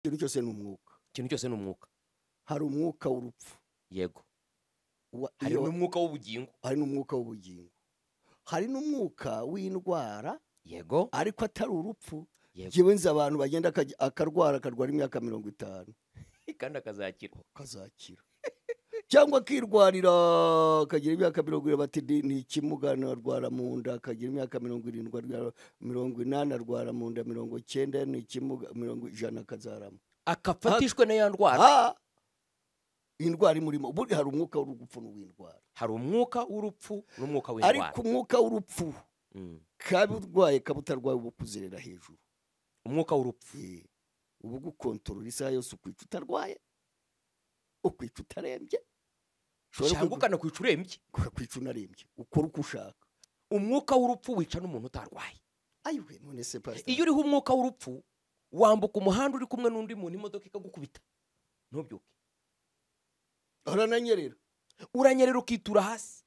ikintu cyose ni umwuka. ikintu cyose ni umwuka. Hari umwuka w'urupfu, Yego. Hari n'umwuka w'ubugingo. hari n'umwuka w'ubugingo, hari n'umwuka w'indwara. Yego. Ariko atari urupfu. Yego. Jewe nzi abantu bagenda akarwara imyaka 50 kandi akazakira. Cyangwa akirwarira akagira imyaka 20 bati ni ikimugana arwara mu nda, akagira imyaka 70 80 arwara mu nda, 90 ni ikimuga, 100 akazarama, akafatishwe na ya ndwara. Indwara imurimo. Buri hari umwuka w'urupfu n'uw'indwara. Hari umwuka w'urupfu n'umwuka w'indwara. Ariko umwuka w'urupfu kaburwaye kabutarwaye ubukuzerera hejuru. Umwuka w'urupfu ubu gukontorora isaha yose ukwica utarwaye, ukwica utarembye, cyangwa ukanakwica urembye, ukakwica unarembye, ukora uko ushaka. Umwuka w'urupfu wica n'umuntu utarwaye. Ayiwe none se pastor, iyo uriho umwuka w'urupfu wambuka umuhanda uri kumwe n'undi muntu, imodoka ikagukubita ntubyuke, urananyerera, ukitura hasi.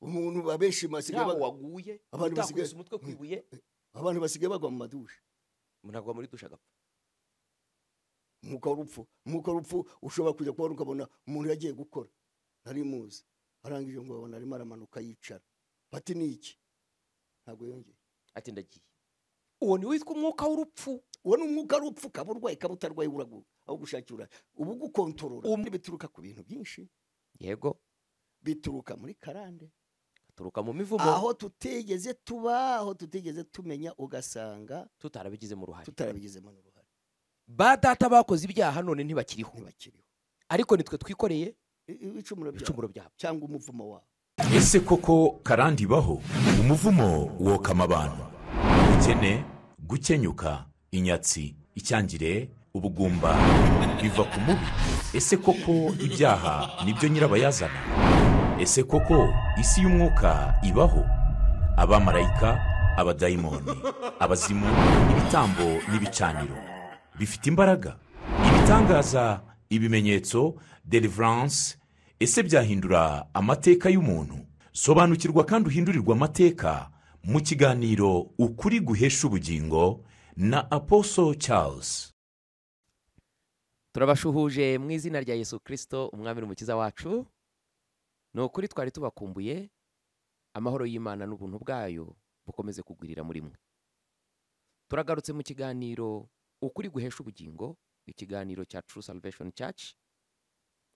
Umuntu babenshi masigaye waguye, abantu basigaye umutwe kwibuye, abantu basigaye bagwa mu madushe, munagwa muri dusha gapfa. Umwuka w'urupfu ushobora kujya kubona ukabona umuntu yagiye gukora ntari muzi, arangije ngo babona arimo aramanuka yicara, bati ni iki? Ntabwo yongeye, ati ndagiye. Uwo ni witwa umwuka w'urupfu. Uwo ni umwuka w'urupfu, kaburwaye kabutarwaye uraguka aho gushakira. Ubu gukontorora bituruka ku bintu byinshi. Yego. Bituruka muri karande, turuka mu mivumo, aho tutigeze tuba, aho tutigeze tumenya, ugasanga tutarabigizemo uruhare. Ba data bakoze ibyaha none ntibakiriho, ariko nitwe twikoreye ibicumuro byabo cyangwa umuvumo wabo. Ese koko karandi baho? Umuvumo wokama abantu: ubukene, gukenyuka, inyatsi, icyangire, ubugumba biva ku mubi. Ese koko ibyaha nibyo nyirabayazana? Ese koko isi y'umwuka ibaho? Abamarayika, abadayimoni, abazimu, ibitambo n'ibicaniro bifite imbaraga, ibitangaza, ibimenyetso, deliverance. Ese byahindura amateka y'umuntu? Sobanukirwa kandi uhindurirwa amateka mu kiganiro Ukuri guhesha ubugingo na Apostle Charles. Turabashuhuje mu izina rya Yesu Kristo, umwami n'umukiza wacu. Ni ukuri twari tubakumbuye. Amahoro y'Imana n'ubuntu bwayo bukomeze kugwirira muri mwe. Turagarutse mu kiganiro Ukuri guhesha ubugingo, ikiganiro cya True Salvation Church.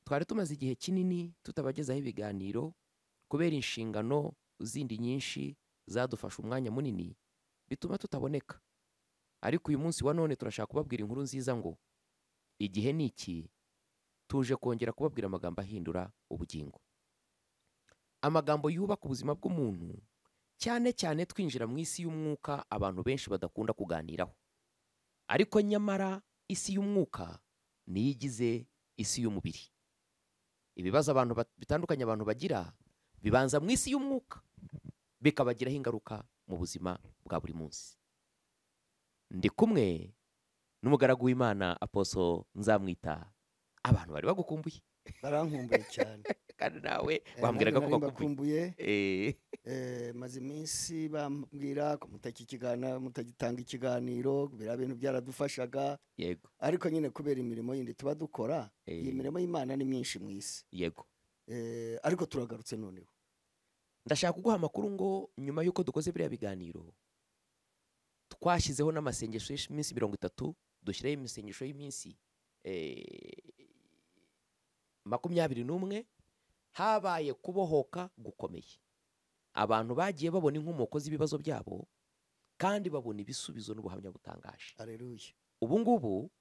Twari tumaze igihe kinini tutabagezaho ibiganiro kubera inshingano zindi nyinshi zadufasha umwanya munini bituma tutaboneka. Ariko uyu munsi wa none turashaka kubabwira inkuru nziza ngo igihe ni iki. Tuje kongera kubabwira amagambo ahindura ubugingo, amagambo yubaka ubuzima bw'umuntu, cyane cyane twinjira mu isi y'umwuka abantu benshi badakunda kuganiraho. Ariko nyamara isi y'umwuka niyo igize isi y'umubiri. Ibibazo abantu bitandukanye abantu bagira bibanza mu isi y'umwuka, bikabagiraho ingaruka mu buzima bwa buri munsi. Ndi kumwe n'umugaragu w'Imana Apostle Nzamwita. Abantu bari bagukumbuye. Barankumbuye cyane. Kandi nawe bambwiraga ko bakumbuye. Maze iminsi bambwira ko mutagitanga ikiganiro, bira bintu byaradufashaga. Yego. Ariko nyine kubera imirimo yindi tuba dukora, iyi mirimo y'Imana ni myinshi mu isi. Yego. Ariko turagarutse noneho. Ndashaka kuguha amakuru ngo nyuma y'uko dukoze biriya biganiro twashyizeho n'amasengesho y'iminsi 30, dushyiraho imisengesho y'iminsi 21. Habaye kubohoka gukomeye. Abantu bagiye babona inkomoko z'ibibazo byabo kandi babona ibisubizo n'ubuhamya butangaje. Haleluya. Ubu ngubu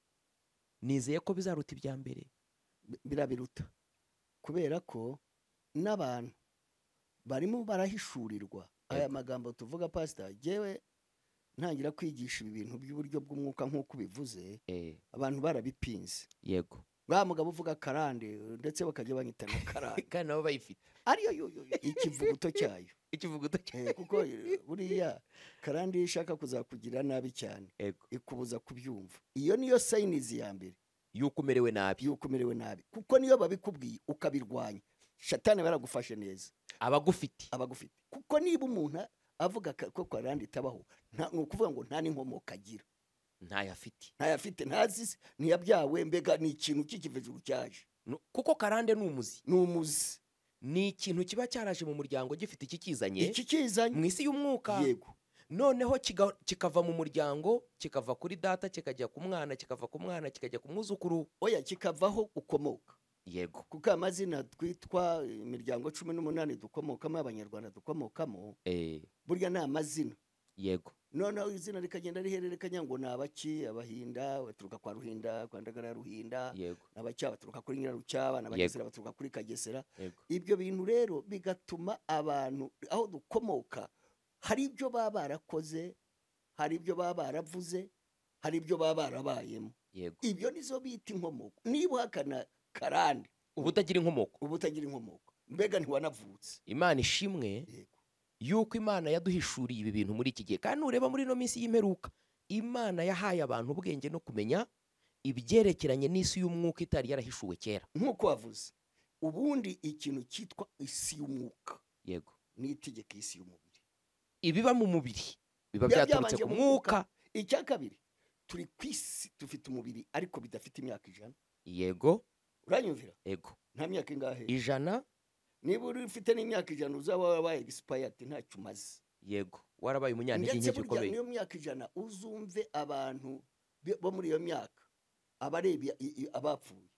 nizeye ko bizaruta ibya mbere. Birabiruta kubera ko n'abantu barimo barahishurirwa aya magambo tuvuga. Pastor, jewe ntangira kwigisha ibi bintu by'uburyo bw'umwuka nk'uko bivuze, abantu barabipinze. Yego. Bwa mugabo uvuga karande ndetse bakajya banyitana karande kandi nabo bayifite. Ariyo ikivuguto cyayo. Ikivuguto cyayo. Kuko buriya karande ishaka kuzakugira nabi cyane, ikubuza kubyumva. Iyo niyo signs ya mbere yuko umerewe nabi. Kuko niyo babikubwiye ukabirwanya, Shatani baragufashe neza. Abagufite. Kuko niba umuntu avuga ko karande itabaho, ni ukuvuga ngo nta n'inkomoka agira. ntayafite. ntayafite, ntazi se, ntiyabyawe, mbega ni ikintu cy'ikiva ejuru cyaje, Kuko karande ni umuzi, ni umuzi, ni ikintu kiba cyaraje mu muryango gifite iki kizanye iki kizanye mu isi y'umwuka, yego, noneho kikava mu muryango, kikava kuri data, kikajya ku mwana, kikava ku mwana, kikajya ku mwuzukuru. oya kikavaho ukomoka, Yego. kuko amazina twitwa imiryango 18 dukomokamo, abanyarwanda dukomokamo, burya ni amazina. Yego. noneho izina rikagenda rihererekanya ngo ni abaki, abahinda baturuka kwa Ruhinda, kwa Ndagara ya Ruhinda, Yego. n'abacya baturuka kuri Nyirarucyaba, n'abagesera baturuka kuri Kagesera. Yego. Ibyo bintu rero bigatuma abantu aho dukomoka hari ibyo baba barakoze, hari ibyo baba baravuze, hari ibyo baba barabayemo. Yego. Ibyo nizo bita inkomoko. Niba uhakana karande, uba utagira inkomoko, uba utagira inkomoko, mbega ntiwanavutse. Imana ishimwe Yego. yuko Imana yaduhishuriye ibi bintu muri iki gihe, kandi nureba muri ino minsi y'imperuka, Imana yahaye abantu ubwenge no kumenya ibyerekeranye n'isi y'umwuka itari yarahishuwe kera. Nk'uko wavuze, ubundi ikintu cyitwa isi y'umwuka Yego. ni itegeko isi y'umubiri, Ibiba mu mubiri biba Biba byaturutse byabanje ku mu mwuka. icya kabiri, turi ku isi dufite umubiri ariko bidafite imyaka 100. Yego. Uranyumvira? Yego. Nta myaka ingahe? 100. Niba uri ufite n'imyaka 100 uzaba warabaye expired, ntacyo umaze. Yego. Warabaye umunyantege Ndetse nke burya gikomeye. niyo myaka 100 uzumve abantu bo muri iyo myaka abareba abapfuye.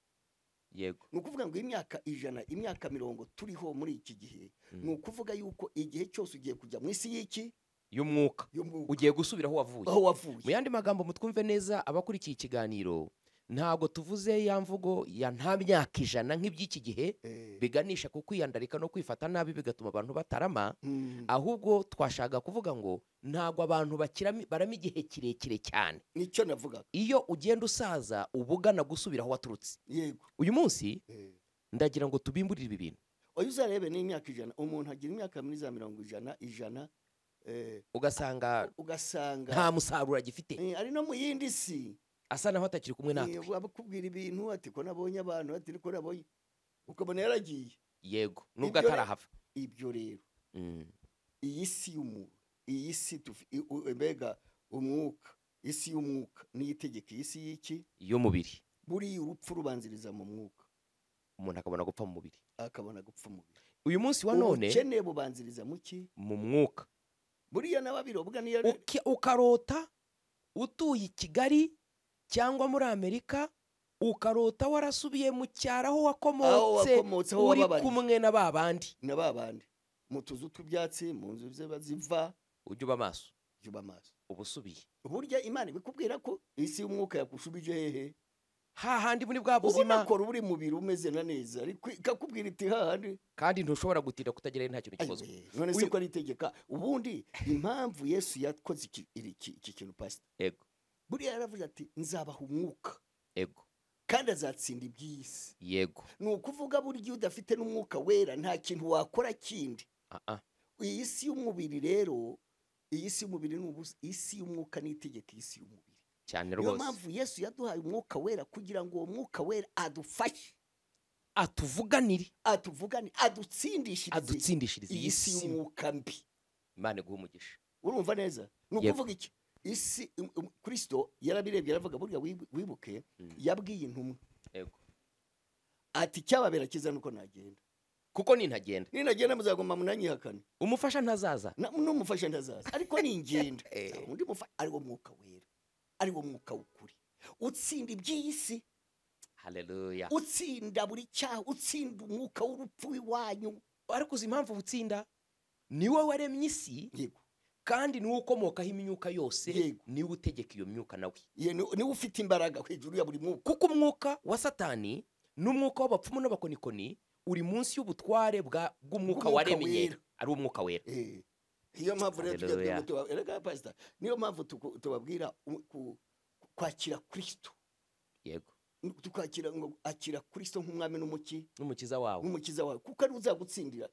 Yego. Ni ukuvuga ngo imyaka 100, imyaka 90 turiho muri iki gihe, ni ukuvuga yuko igihe cyose ugiye kujya mu isi y'iki Y'umwuka. y'umwuka, Ugiye gusubira aho wavuye. aho wavuye. Mu yandi magambo mutwumve neza abakurikiye ikiganiro, ntabwo tuvuze ya mvugo ya nta myaka 100 nk'iby'iki gihe biganisha ku kwiyandarika no kwifata nabi bigatuma abantu batarama, ahubwo twashaka kuvuga ngo ntabwo abantu barama igihe kirekire cyane. Nicyo navuga. Iyo ugenda usaza ubugana gusubira aho waturutse. Yego. Uyu munsi ndagira ngo tubimburire ibi bintu. Oya uzarebe n'imyaka 100, umuntu agira imyaka muri za 100 ugasanga nta musaruro agifite, ari no mu yindi si asa naho atakiri kumwe natwe. bakubwira ibintu ati ko nabonye abantu, ati ko nabonye, ukabona yaragiye. Yego. Nubwo atarahava. Ibyo rero iyi si y'umuntu, iyi si mbega umwuka, isi y'umwuka ni itegeko, isi y'iki y'umubiri. buri urupfu rubanziriza mu mwuka, umuntu akabona gupfa mu mubiri, akabona gupfa mu mubiri. Uyu munsi wa none ubukene bubanziriza mu ki mu mwuka. buriya n'ababirobwa niyo ukarota utuye i Kigali cyangwa muri Amerika, ukarota warasubiye mu cyaro aho wakomotse, uri kumwe na babandi mu tuzu tw'ibyatsi, mu nzu ziva. Ujye uba maso, ubusubiye. Burya Imana bikubwira ko isi y'umwuka yakushubije hehe, hahandi muri bwa buzima ubona ko uri mubiri umeze na neza, ariko ikakubwira iti hahandi, kandi ntushobora gutinda kutagira nta kintu kibazo. None se ko ari itegeka. Ubundi impamvu Yesu yakoze iki kintu pastor, yego, buriya yaravuze ati nzabaha umwuka, yego, kandi azatsinda iby'isi. Yego. Ni ukuvuga burya udafite n'umwuka wera nta kintu wakora kindi. Iyi si y'umubiri rero, iyi si y'umubiri ni isi y'umwuka n'itegeka isi y'umubiri cyane rwose. Niyo mpamvu Yesu yaduhaye umwuka wera kugira ngo uwo mwuka wera adufashe, atuvuganire, adutsindishirize iyi si y'umwuka mbi. Imana iguhe umugisha. Urumva neza? Ni ukuvuga iki? Isi Kristo yarabirebye aravuga, burya wibuke yabwiye intumwa, yego, ati cyababera kiza nuko nagenda, kuko ninagenda muzagomba munanyihakane. Umufasha ntazaza, n'umufasha ntazaza, ariko ningenda undi mufasha ari wo mwuka wera, ari wo mwuka w'ukuri utsinda iby'isi. Haleluya. Utsinda buri cyaha, utsinda umwuka w'urupfu w'iwanyu. Ariko uzi impamvu utsinda? Niwe waremye isi, yego, kandi niwe ukomokaho imyuka yose, niwe utegeka iyo myuka nawe, niwe ufite imbaraga hejuru ya buri mwuka. Kuko umwuka wa Satani n'umwuka w'abapfumu n'abakonikoni uri munsi y'ubutware bw'umwuka waremye, ari umwuka wera. Iyo mpamvu rero pastor, niyo mpamvu tubabwira kwakira Kristo. Yego. Tukakira ngo akira Kristo nk'umwami n'umukiza wawe, kuko ari uzagutsindira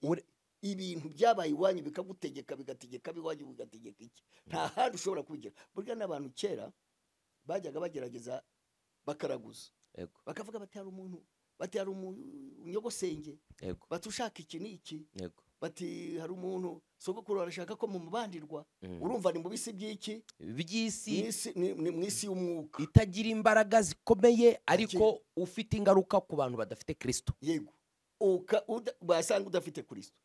ibintu byabaye iwanyu bikagutegeka, bigategeka biwanyu, bigategeka iki. Nta handi ushobora kubigira. Burya n'abantu kera bajyaga bagerageza bakaraguza, bakavuga bati hari umuntu, bati hari umunyogosenge, batushaka iki n'iki, bati hari umuntu sogokuru arashaka ko mumubandirwa. Urumva ni mu bisi by'iki by'isi ni mu isi y'umwuka itagira imbaraga zikomeye ariko ufite ingaruka ku bantu badafite Kristo. yego basanga udafite Kristo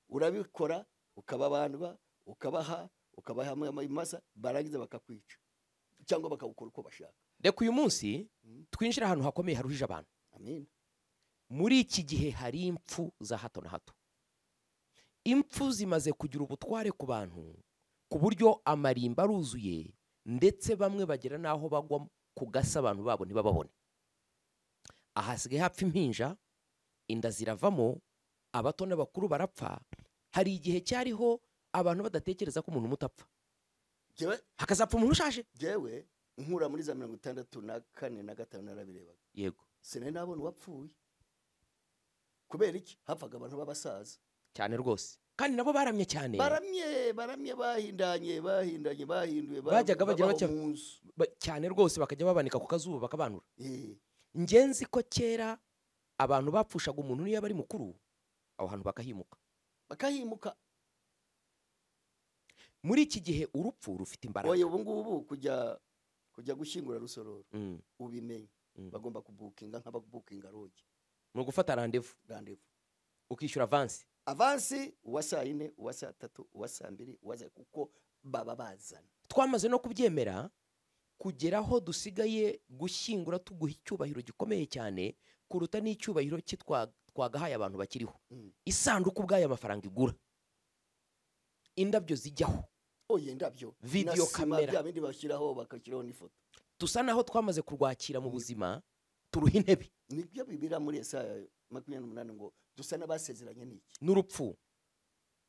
urabikora ukababandwa ukabaha amasa barangiza bakakwica cyangwa bakawukora uko bashaka. Reka uyu munsi twinjira ahantu hakomeye haruhije abantu. Amen. Muri iki gihe hari impfu za hato na hato. Impfu zimaze kugira ubutware ku bantu ku buryo amarimba aruzuye ndetse bamwe bagera naho bagwa ku gasa abantu babo ntibababone. Ahasigaye hapfa impinja, inda ziravamo, abato n'abakuru barapfa. Hari igihe cyariho abantu badatekereza ko umuntu mutapfa, hakazapfa umuntu ushaje. Jewe nkura muri za 64 na 5 narabirebaga. Yego, sine nabona uwapfuye. Kubera iki? Hapfaga abantu b'abasaza cyane rwose, kandi nabo baramye cyane, baramye bahindanye bahinduye bajyaga bagira cyane rwose, bakajya babanika ku kazuba bakabanura. Ngenzi ko kera abantu bapfushaga umuntu niyo bari mukuru, aho hantu bakahimuka. Muri iki gihe urupfu rufite imbaraga. Oya ubu ngubu kujya gushyingura rusororo ubimenye bagomba kubukinga nk'ababukinga roge. Mu gufata rendezvous ukishyura avance uwa saa 4 uwa saa 3 uwa saa 2 kuko baba bazana. Twamaze no kubyemera kugeraho dusigaye gushyingura tuguha icyubahiro gikomeye cyane kuruta n'icyubahiro twagahaye abantu bakiriho. Isanduku bw'aya mafaranga igura, indabyo zijyaho, indabyo, video kamera, bya bindi bashyiraho bakakiraho n'ifoto. Tusa naho twamaze kurwakira mu buzima turuha intebe. Nibyo bibira muri Yesaya 28 ngo dusa n'abasezeranye n'iki n'urupfu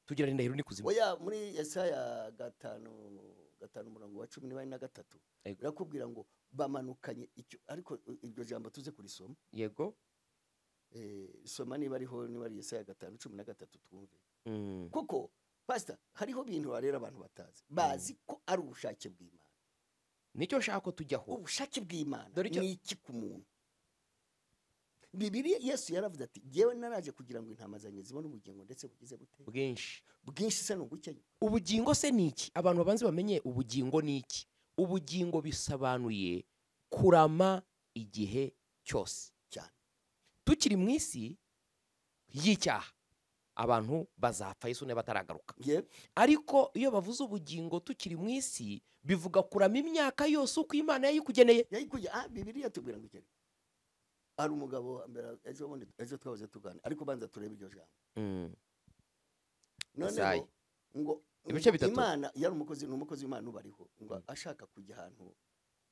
tugira indahiro n'ikuzimu. Oya muri Yesaya 5:13 birakubwira ngo bamanukanye icyo, ariko iryo jambo tuze kurisoma. Yego, soma niba ari Yesaya 5:13 twumve. Kuko pastor hariho bintu barera abantu batazi, bazi ko ari ubushake bw'Imana. Nicyo shaka tujyaho, ubushake bw'Imana ni iki ku muntu. Bibiliya Yesu yaravuze ati jewe naraje kugira ngo intama zanjye zibone ubugingo ndetse bugize bute bwinshi se n'ugukenya. Ubugingo se niki? Abantu babanze bamenye ubugingo niki. Ubugingo bisabanuye kurama igihe cyose cyane. Tukiri mu isi y'icyaha abantu bazapfa Yesu ne bataragaruka. Ariko iyo bavuze ubugingo tukiri mu isi bivuga kurama imyaka yose uko Imana yayikugeneye. Bibiliya tubwira ngo ikere ari umugabo mbere ejo twavuze tugana, ariko banza turebe iryo jambo. None ngo Imana yari umukozi w'Imana ubariho ngo ashaka kujya ahantu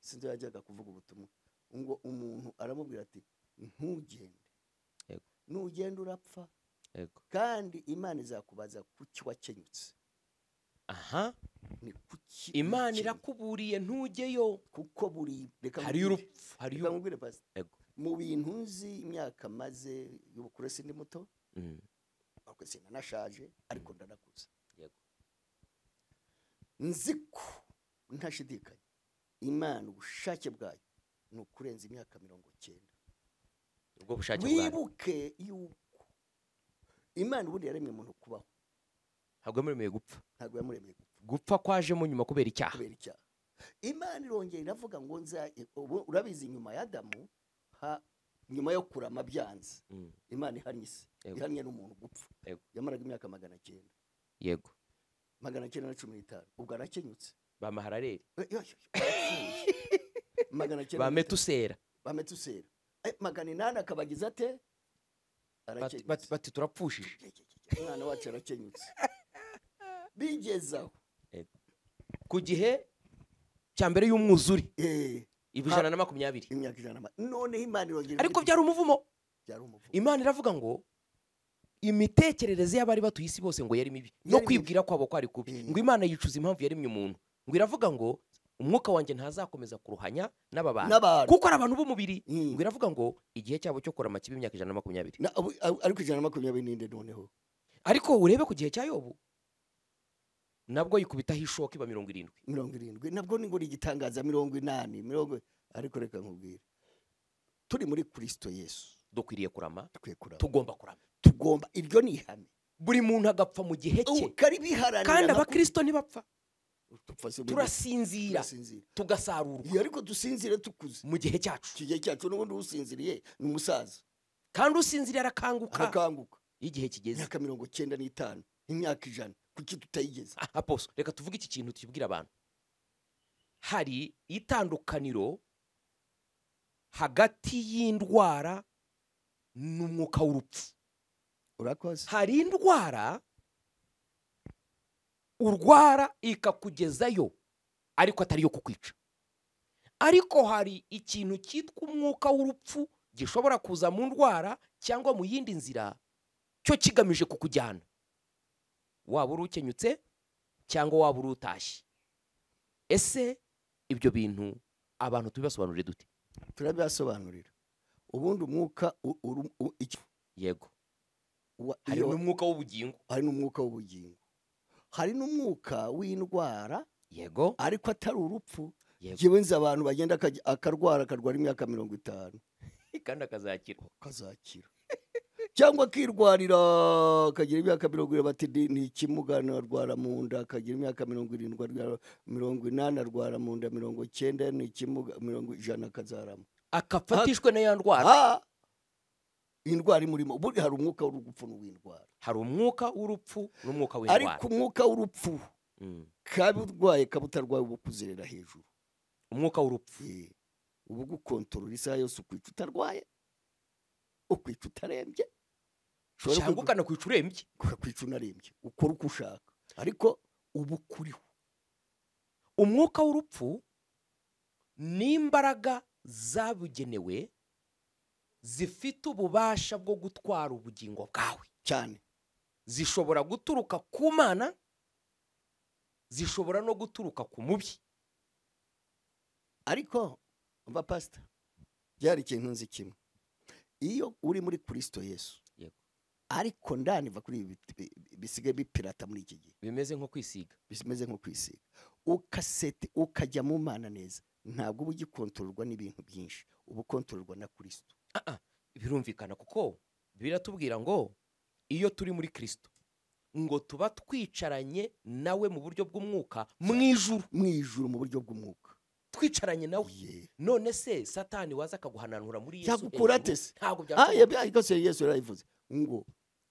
sinzi yajyaga kuvuga ubutumwa, ngo umuntu aramubwira ati ntugende, nugenda urapfa, kandi Imana izakubaza kuki wakenyutse. Ni kuki Imana irakuburiye ntujyeyo kuko buri hari urupfu, hari urupfu. Mu bintu nzi imyaka maze y'ubukure sindi muto, ariko sinanashaje ariko ndanakuze. Nzi ko ntashidikanya Imana ubushake bwayo ni ukurenza imyaka 90. Ubwo bushake bwayo wibuke yuko Imana ubundi yaremye umuntu kubaho, ntabwo yamuremeye gupfa. Gupfa kwajemo nyuma kubera icyaha. Imana irongera iravuga ngo urabizi nyuma ya Adamu, nyuma yo kurama byanze, Imana ihannye isi, ihannye n'umuntu gupfa. Yamaraga imyaka 900. Yego, 915. Ubwo arakenyutse ba Mahalaleli, ba Metusera 800 akabagiza ate bati turapfushije umwana wacu arakenyutse. Bigezaho ku gihe cya mbere y'umwuzuri 120 imyaka 100. None Imana irongera, ariko byari umuvumo. Imana iravuga ngo imitekerereze y'abari batuye isi bose ngo yari mibi, no kwibwira kwabo kwari kubi. Ngo Imana yicuza impamvu yaremye umuntu, ngo iravuga ngo umwuka wanjye ntazakomeza kuruhanya n'abantu kuko ari abantu b'umubiri. Ngo iravuga ngo igihe cyabo cyo kurama kibi imyaka 120. Ariko 120 ninde noneho? Ariko urebe ku gihe cya Yobu nabwo yikubitaho ishoka iba 70 nabwo ni ngo igitangaza 80. Ariko reka nkubwire, turi muri Kristo Yesu dukwiriye kurama, tugomba kurama. Iryo ni ihame buri muntu agapfa mu gihe cye ukaribiharanira kandi nka abakristo ntibapfa dupfa se mu gihe- turasinzira tugasarurwa Iyo ariko dusinzire tukuze mu gihe cyacu iki gihe cyacu n'ubundi usinziriye ni umusaza kandi usinziriye arakanguka arakanguka iyo igihe kigeze. imyaka 95 imyaka 100 kuki tutayigeze Aposo, reka tuvuge iki kintu tubwira abantu. Hari itandukaniro hagati y'indwara n'umwuka w'urupfu. urakoze Hari indwara urwara ikakugezayo ariko atari yo kukwica, ariko hari ikintu cyitwa umwuka w'urupfu gishobora kuza mu ndwara cyangwa mu yindi nzira cyo kigamije kukujyana, waba uri ukenyutse cyangwa waba uri utashye. Ese ibyo bintu abantu tubibasobanurire dute? turabibasobanurira ubundi umwuka Yego, wa- hari iyo- n'umwuka w'ubugingo. hari n'umwuka w'ubugingo hari n'umwuka w'indwara Yego, ariko atari urupfu yego, yewe nzi abantu bagenda akarwara imyaka 50 kandi akazakira. akazakira cyangwa akirwarira akagira imyaka 20 bati ni ikimugana arwara mu nda akagira imyaka 70 arwara 80 arwara mu nda 90 ni ikimuga 100 akazarama Akafatishwe na ya ndwara. ah indwara imurimo buri hari umwuka w'urupfu n'uw'indwara Hari umwuka w'urupfu n'umwuka w'indwara. ariko umwuka w'urupfu Mm. kaba urwaye kaba utarwaye uba ukuzerera hejuru Umwuka w'urupfu. uba ugukontorora isaha yose ukwica utarwaye ukwica utarembye cyangwa ukanakwica urembye. ukakwica unarembye ukora uko ushaka ariko uba ukuriho. Umwuka w'urupfu ni imbaraga zabugenewe zifite ububasha bwo gutwara ubugingo bwawe cyane zishobora guturuka ku Mana, zishobora no guturuka ku mubi. ariko umva pasita byari ikintu nzi kimwe iyo uri muri Kristo Yesu Yego. ariko ndaniva kuri ibi bisigaye bipirata muri iki gihe Bimeze nko kwisiga. bimeze nko kwisiga ukajya mu Mana neza ntabwo uba ugikontororwa n'ibintu byinshi uba ukontororwa na Kristo. Birumvikana kuko biratubwira ngo iyo turi muri Kristo ngo tuba twicaranye nawe mu buryo bw'umwuka mu ijuru. mu ijuru mu buryo bw'umwuka Twicaranye nawe. Ye. None se Satani waza akaguhananura muri Yesu Yagukura hejuru? ate se? Ntabwo ariko se Yesu yarabivuze ngo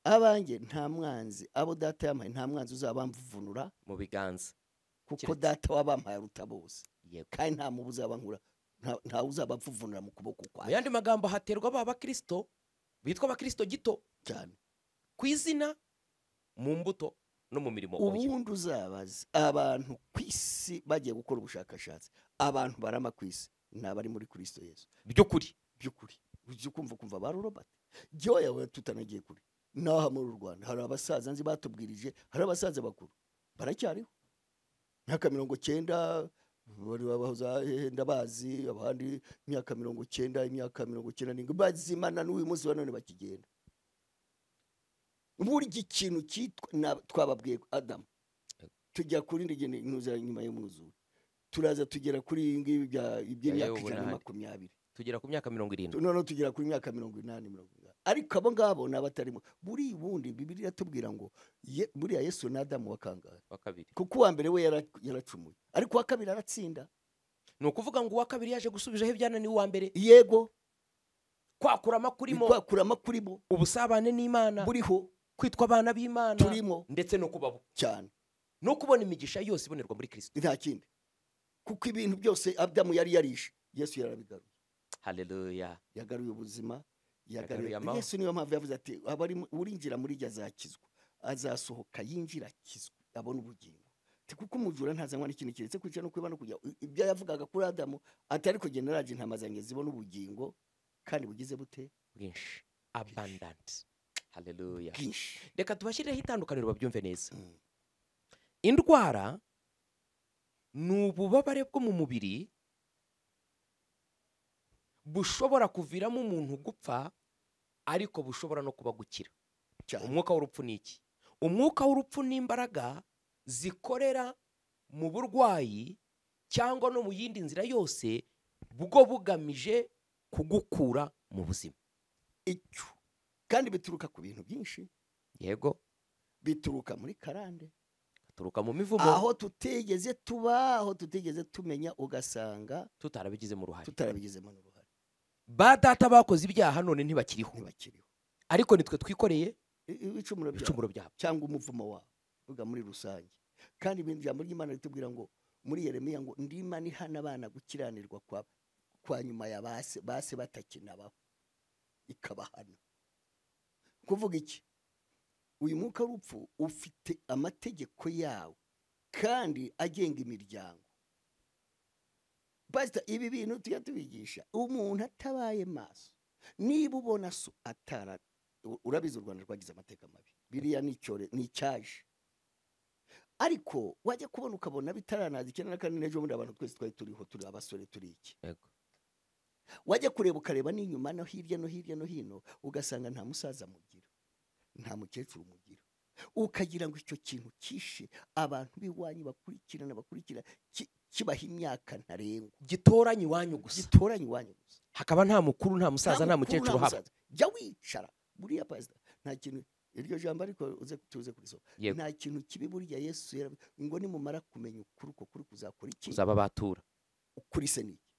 abanjye nta mwanzi abo data yampaye nta mwanzi uzabamvunura mu biganza. kuko Keretse. data wabampaye aruta bose Yego. kandi nta mubu uzabankura nta uzabapfuvunira mu kuboko Mu kwawe yandi magambo haterwa ba bakristo bitwa abakristo gito cyane ku izina, mu mbuto no mu mirimo oya. ubundi uzabaza abantu ku isi bagiye gukora ubushakashatsi abantu barama ku isi ni abari muri Kristo Yesu by'ukuri. by'ukuri ujye kumva ba Robert jyewe yawe tutanagiye kure naha muri Rwanda hari abasaza nzi batubwirije hari abasaza bakuru baracyariho myaka 90 bari babahoza ndabazi abandi imyaka 90 imyaka 90 bazimana n'uyu munsi wa none bakigenda buri ikintu cyitwa twababwiye Adam tujya kuri ndigene inuza nyuma y'umwuzure turaza tugera kuri ngibi by'imyaka 120 tugera ku myaka 70 none tugera kuri myaka 80 ariko abo ngabo nabatarimo buri bundi Bibiliya iratubwira ngo buriya Yesu na Adamu wakangaye wa kabiri, kuko uwa mbere we yaracumuye ariko uwa kabiri aratsinda. ni ukuvuga ngo uwa kabiri yaje gusubizaho ibyananiwe uwa mbere. Yego, kwakurama kurimo, kwakurama kurimo, ubusabane n'Imana buriho, kwitwa abana b'Imana turimo ndetse no kubaho cyane no kubona imigisha yose ibonerwa muri Kristo. nta kindi, kuko ibintu byose Adamu yari yarishe Yesu yarabigaruye. Haleluya. Yagaruye ubuzima, Yagaruye amahoro. Yesu niyo mpamvu yavuze ati abari urinjira muri jye azakizwa, azasohoka yinjira akizwa abona ubugingo. Kuko umujura ntazanywa n'ikintu kiretse kwica no kwiba no kujya. Ibyo yavugaga kuri Adamu atari kugenda araje intama zanjye zibona ubugingo kandi bugize bute bwinshi, abundant. Haleluya. bwinshi. Reka tubashyireho itandukaniro babyumve neza. Indwara ni ububabare bwo mu mubiri bushobora kuviramo umuntu gupfa ariko bushobora no kuba gukira. Umwuka w'urupfu ni iki? Umwuka w'urupfu ni imbaraga zikorera mu burwayi cyangwa no mu yindi nzira yose bwo bugamije kugukura mu buzima. Icyo kandi bituruka ku bintu byinshi. Yego. bituruka muri karande, turuka mu mivumo aho tutigeze tuba, aho tutigeze tumenya, ugasanga tutarabigizemo uruhare. tutarabigizemo n'uruhare, ba data bakoze ibyaha none ntibakiriho, ntibakiriho ariko nitwe twikoreye ibicumuro ibicumuro byabo. cyangwa umuvumo wabo, uvuga muri rusange. kandi ibintu ijambo ry'Imana ritubwira ngo muri Yeremiya ngo ndimana ihana abana gukiranirwa kwa nyuma ya base batakinabaho, ikabahana. kuvuga iki? uyu mwuka w'urupfu ufite amategeko yawo kandi agenga imiryango. Pastor, ibi bintu tujya tubigisha umuntu atabaye maso. Niba ubona so atara, urabizi u Rwanda rwagize amateka mabi, biriya ni icyaje, ariko wajya kubona ukabona bitaranaza icyenda na kane n'ejo bundi abantu twese twari turiho, turi abasore, turi iki. Yego. Wajya kureba ukareba n'inyuma no hirya no hirya no hino, ugasanga nta musaza mugira, nta mukecuru mugira, ukagira ngo icyo kintu kishe abantu b'iwanyu bakurikirana kibaha imyaka ntarengwa, gitoranye iwanyu gusa, gitoranye iwanyu gusa, hakaba nta mukuru, nta musaza, nta mukecuru haba. jya wicara buriya Pastor, nta kintu, iryo jambo ariko tuze kurisoma, Yego. nta kintu kibi buriya Yesu ngo nimumara kumenya ukuri, uko kuri kuzakora iki? Uzaba batura. Ukuri se ni iki?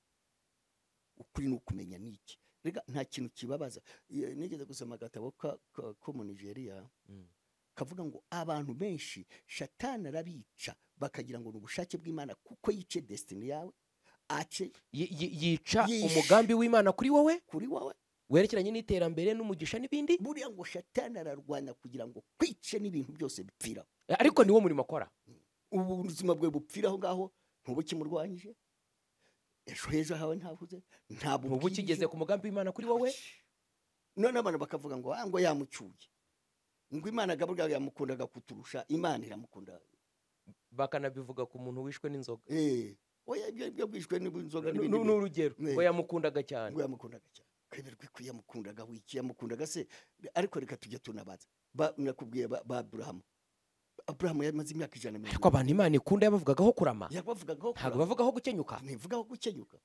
Ukuri ni ukumenya ni iki? Rega nta kintu kibabaza. Nigeze gusoma agatabo ko mu Nigeria kavuga ngo abantu benshi Shatani arabica bakagira ngo ni ubushake bw'Imana, kuko yice destiny yawe, yica umugambi w'Imana kuri wowe, werekeranye n'iterambere n'umugisha n'ibindi. buriya ngo Shatani ararwanya kugira ngo kwice n'ibintu byose bipfiraho, ariko niwo murimo akora. ubu ubuzima bwe bupfiraho ngaho, ntubukimurwanyije, ejo heza hawe ntavuze, ntubu ukigeze ku mugambi w'Imana kuri wowe. none abantu bakavuga ngo yamucyuye, ngo Imana gaburya yamukundaga kuturusha, Imana iramukunda. Bakanabivuga ku muntu wishwe n'inzoga. Oya, ibyo bwishwe n'inzoga n'urugero ngo yamukundaga cyane, ngo yamukundaga cyane, kweberwa ko yamukundaga, wiki yamukundaga se. Ariko reka tujye tunabaza, nakubwiye ba Abrahamu yamaze imyaka 100. ariko abantu Imana ikunda yabavugagaho kurama, yabavugagaho ntabwo bavugagaho gukenyuka. ntivugaho gukenyuka,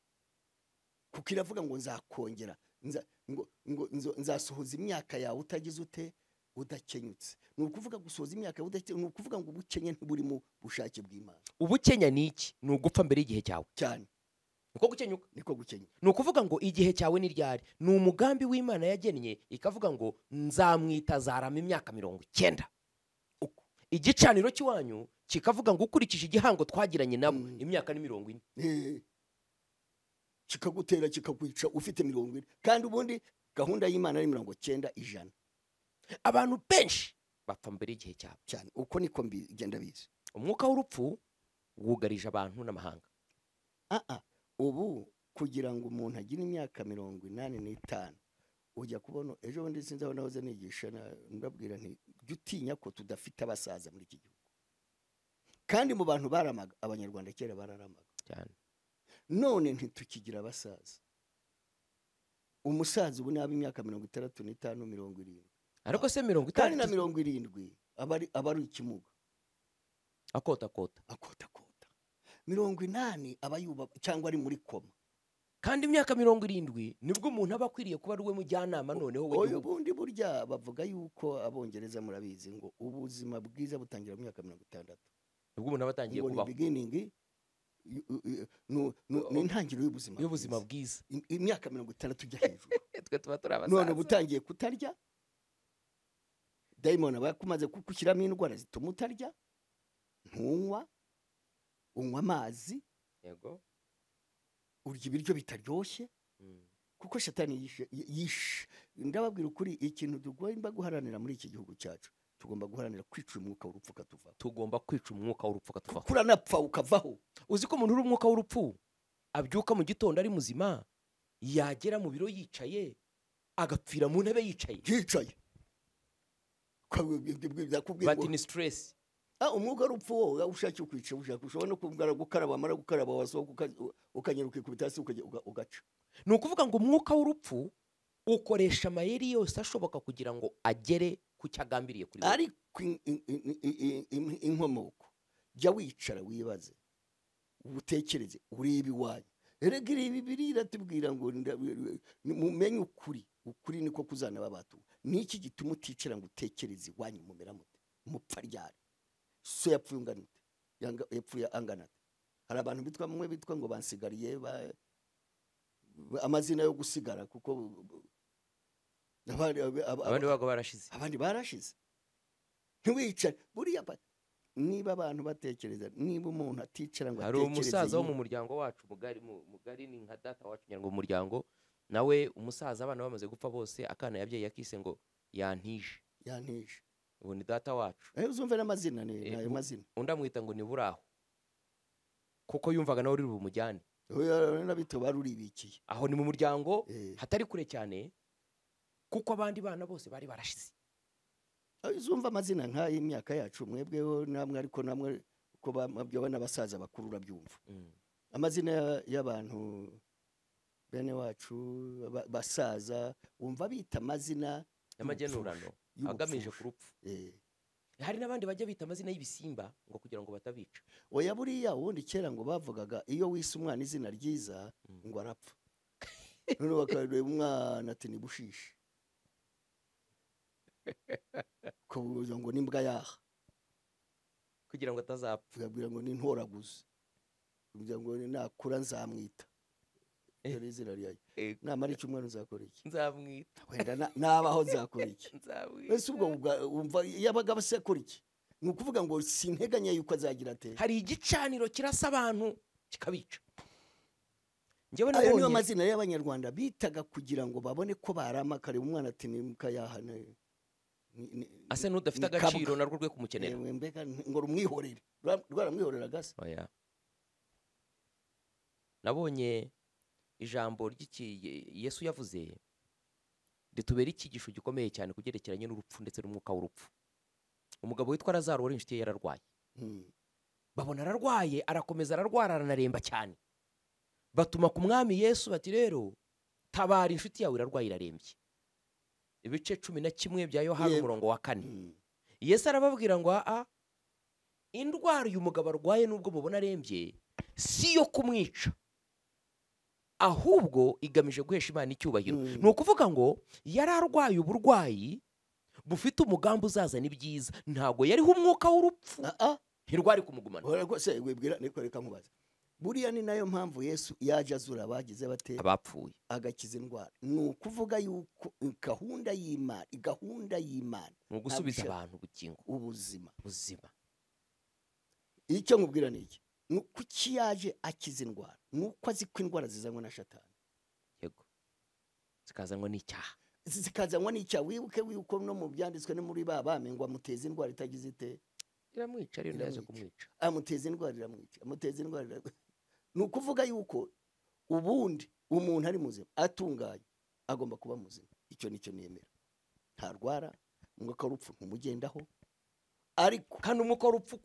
kuko iravuga ngo nzakongera, ngo nzasohoza imyaka yawe utagize ute, udakenyutse. Ni ukuvuga gusohoza imyaka yawe udakenyutse, ni ukuvuga ngo ubukenye ntiburi mu bushake bw'Imana. Ubukenya ni iki? Ni ugupfa mbere y'igihe cyawe cyane, niko gukenyuka. niko gukenyuka. Ni ukuvuga ngo igihe cyawe ni ryari? Ni umugambi w'Imana yagennye, ikavuga ngo nzamwita zarama imyaka 90. Igicaniro cy'iwanyu kikavuga ngo ukurikije igihango twagiranye nabo imyaka ni 40. Kikagutera kikakwica ufite 40, kandi ubundi gahunda y'Imana ari 90 ijana. Abantu benshi bapfa mbere y'igihe cyabo cyane, uko niko bigenda biza. Umwuka w'urupfu wugarije abantu n'amahanga. Ubu kugira ngo umuntu agire imyaka 85, ujya kubona ejo bundi sinzi aho nahoze nigisha, ndabwira nti jutinya ko tudafite abasaza muri iki gihugu, kandi mu bantu baramaga, abanyarwanda kera bararamaga cyane, none ntitukigira abasaza. Umusaza ubu nabi imyaka 65, 70, ariko se 50 kandi na 70 abari ikimuga, akota 80 abayuba cyangwa ari muri koma. kandi imyaka 70 nibwo umuntu aba akwiriye kuba ari we mujyanama noneho we. Ubundi burya bavuga yuko Abongereza murabizi ngo ubuzima bwiza butangira mu myaka 60, nibwo umuntu aba atangiye kubaho. Beginning ni intangiriro y'ubuzima bwiza. Imyaka 60 ujya hejuru twe tuba turi abasaza, none butangiye kutarya, daimon bakumaze kukushyiramo indwara zituma utarya, ntunywa, unywa amazi, yego, urya ibiryo bitaryoshye, kuko Shatani yishe. Ndababwira ukuri, ikintu tugomba guharanira muri iki gihugu cyacu, tugomba guharanira kwica umwuka w'urupfu katuvaho. Tugomba kwica umwuka w'urupfu katuvaho. Kuranapfa ukavaho. Uzi ko umuntu uri umwuka w'urupfu abyuka mu gitondo ari muzima, yagera mu biro yicaye, agapfira mu ntebe yicaye. Bati ni stress. Umwuka w'urupfu wowe ushaka ukwica, ushobora no kumvara gukaraba, amara gukaraba wasohoka ukanyiruka ku bitasi ugaca. Ni ukuvuga ngo umwuka w'urupfu ukoresha amayeri yose ashoboka kugira ngo agere ku cyagambiriye kuri wowe. Ariko inkomoko, jya wicara wibaze, ubutekereze, urebe iwanyu. Erega ibi birira tubwira ngo mumenye ukuri niko kuzana babatu. Niki gituma uticara ngo utekereze iwanyu mumera mute? mupfa ryari? So yapfuye ungana ute? Yapfuye angana ate? Hari abantu bitwa mwe bitwa ngo bansigariye amazina yo gusigara kuko abandi bago barashize. abandi barashize. Ntiwicare buriya niba abantu batekereza, niba umuntu aticara ngo hari umusaza wo mu muryango wacu mugari ni nka data wacu nyango umuryango, nawe umusaza abana bamaze gupfa bose, akana yabyeyi yakise ngo yantije. Ubu ni data wacu. Uzumve n'amazina nayo mazina. Undi amwita ngo ni buraho, kuko yumvaga nawe uri bumujyane. Nabito baruribikiye Aho ni mu muryango hatari kure cyane, kuko abandi bana bose bari barashize. Uzumva amazina nk'ayi imyaka yacu mwebweho namwe, ariko namwe uko byo n'abasaza bakuru urabyumva. Amazina y'abantu bene wacu basaza wumva bita amazina y'amagenurano agamije ku rupfu. Hari n'abandi bajya bita amazina y'ibisimba ngo kugira ngo batabica. Oya buriya ubundi kera ngo bavugaga iyo wise umwana izina ryiza ngo arapfa. None bakareba umwana ati ni Bushishi, kuvuga ngo nimbwa yaha, kugira ngo atazapfa. Bagabwira ngo ni Ntoraguze, kugira ngo nakura nzamwita. Dore izina ryayo. Namara icyumweru nzakora iki? Nzamwita. Wenda nabaho nzakora iki? Nzamwita. Ese ubwo umva yabaga basekora iki? Ni ukuvuga ngo sinteganya yuko azagira ate. Hari igicaniro kirasa abantu kikabica. Njyewe nabonye niyo mazina y'Abanyarwanda bitaga kugira ngo babone ko baramakare umwana ati ni mukayahane. Ase n'udafite agaciro narwo rwe kumukenera. Mbega ngo rumwihorere. Rwaramwihorera gasa. Oya. Nabonye ijambo ry'iki Yesu yavuze ritubera ikigisho gikomeye cyane kugerekeranye n'urupfu ndetse n'umwuka w'urupfu. Umugabo witwa Lazaro wari inshuti ye yararwaye. Babona ararwaye, arakomeza ararwara, aranaremba cyane. Batuma ku mwami Yesu bati rero tabara inshuti yawe irarwaye irarembye. Ibice 11 bya Yohana umurongo wa 4. Yesu arababwira ngo indwara uyu mugabo arwaye nubwo mubona arembye si yo kumwica, ahubwo igamije guhesha Imana icyubahiro. Ni ukuvuga ngo yari arwaye uburwayi bufite umugambi uzazana ibyiza, ntago yariho umwuka w'urupfu ntirwari kumugumana. Rwose wibwira niko reka nkubaza, buriya ni nayo mpamvu Yesu yaje azura abagize bate abapfuye agakiza indwara. Ni ukuvuga yuko gahunda y'Imana ni ugusubiza abantu ubugingo, ubuzima. Icyo nkubwira ni iki? Kuki yaje akiza indwara? Nuko azi ko indwara zizanwa na Satani. Yego, zikazanwa n'icyaha. Wibuke yuko no mu byanditswe no muri babame ngo amuteze indwara itagize ite iramwica, rero yaje kumwica. Amuteze indwara iramwica. Ni ukuvuga yuko ubundi umuntu ari muzima atunganye agomba kuba muzima. Icyo nicyo nemera. Ntarwara, umwuka w'urupfu ntumugendaho, ariko kandi umwuka w'urupfu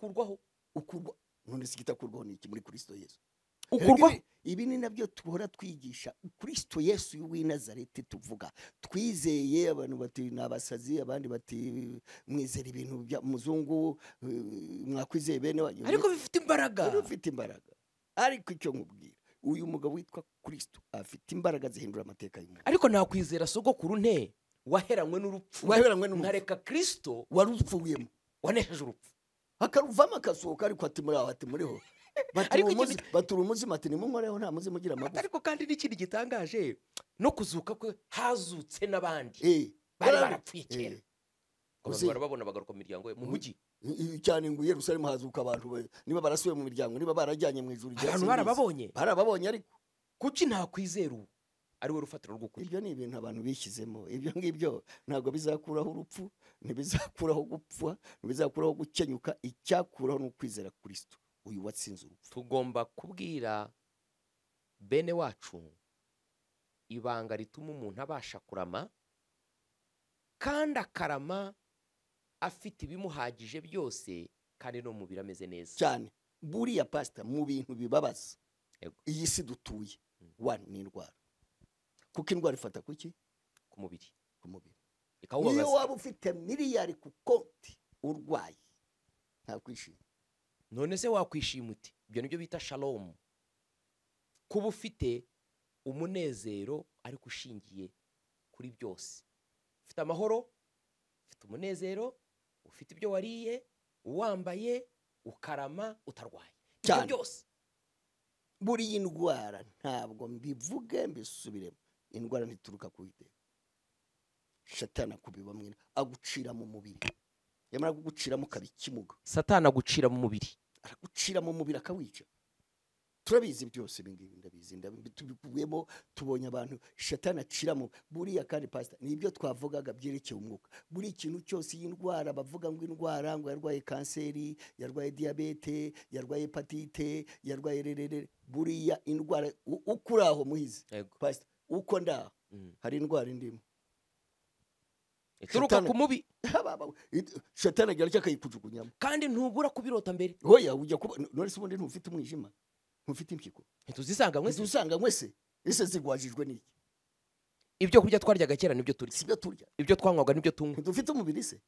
ukurwa none sikita kurwaho ni iki muri Kristo Yesu? Ukurwa ibi ni nabyo tuhora twigisha. Kristo Yesu w'i Nazareti tuvuga twizeye, abantu bati nabasazi, abandi bati mwizera ibintu bya muzungu, mwakwizeye bene wanyu, ariko bifite imbaraga. Ariko icyo nkubwira, uyu mugabo witwa Kristo afite imbaraga zihindura amateka y'umuntu. Ariko nakwizera sogokuru nte waheranywe n'urupfu, nkareka Kristo warupfuyemo, wanesheje urupfu, akaruvamo akasohoka, ariko ati muri aho, ati muriho batura umuzima, ati nimunkoreho nta muzima ugira amagufa. Ariko kandi n'ikindi gitangaje no kuzuka kwe, hazutse n'abandi bari barapfuye kera. Abantu barababona bagaruka mu miryango mu mujyi cyane, ngo Yerusalemu hazuka abantu, niba barasubiye mu miryango, niba barajyanye mu ijuru. Abantu barababonye, ariko kuki nta kwizera ubu ari we rufatiro rw'ukuri? Ibyo ni ibintu abantu bishyizemo. Ibyo ngibyo ntabwo bizakuraho urupfu, ntibizakuraho gupfa, ntibizakuraho gukenyuka. Icyakuraho ni ukwizera Kristo, uyu watsinze urupfu. Tugomba kubwira bene wacu ibanga rituma umuntu abasha kurama, kandi akarama afite ibimuhagije byose, kandi no mubiri ameze neza cyane. Buriya pastor, mu bintu bibabaza iyi si dutuye, ni indwara. Kuko indwara ifata kuki? Ku mubiri. Niyo waba ufite miliyari ku konti urwaye nta kwishima. None se wakwishima uti? Ibyo nibyo bita shalom. Kuba ufite umunezero ariko ushingiye kuri byose. Ufite amahoro, ufite umunezero, ufite ibyo wariye, uwambaye, ukarama, utarwaye. Ibyo Cyane. byose buriya indwara ntabwo mbivuge mbisubiremo, indwara ntituruka ku Uwiteka. Shatana kubiba mwina agucira mu mubiri, yamara kuguciramo ukaba ikimuga, Satani agucira mu mubiri. aragucira mu mubiri akawica. Turabizi byose ibi ngibi, ndabizi tubikuyemo, tubonye abantu Shatani aciramo. Buriya kandi pastor, nibyo twavugaga byerekeye umwuka. Buri ikintu cyose y'indwara bavuga ngo indwara, ngo yarwaye kanseri, yarwaye diabete, yarwaye hepatite, yarwaye rerere, buriya indwara ukuri aho muhizi Yego. pastor, uko ndaho hari indwara indimo Ituruka Shatani- ku mubi, Shatani agira icyo akayikujugunyamo. kandi ntubura kubirota mbere. Hoya ujya kuba none se ubundi ntufite umwijima, ntufite impyiko, Ntituzisanga mwese. usanga mwese ese zigwajijwe n'iki? Ibyo kurya twaryaga kera nibyo turya, Sibyo turya, ibyo twanywaga nibyo tunywa. ntidufite umubiri se.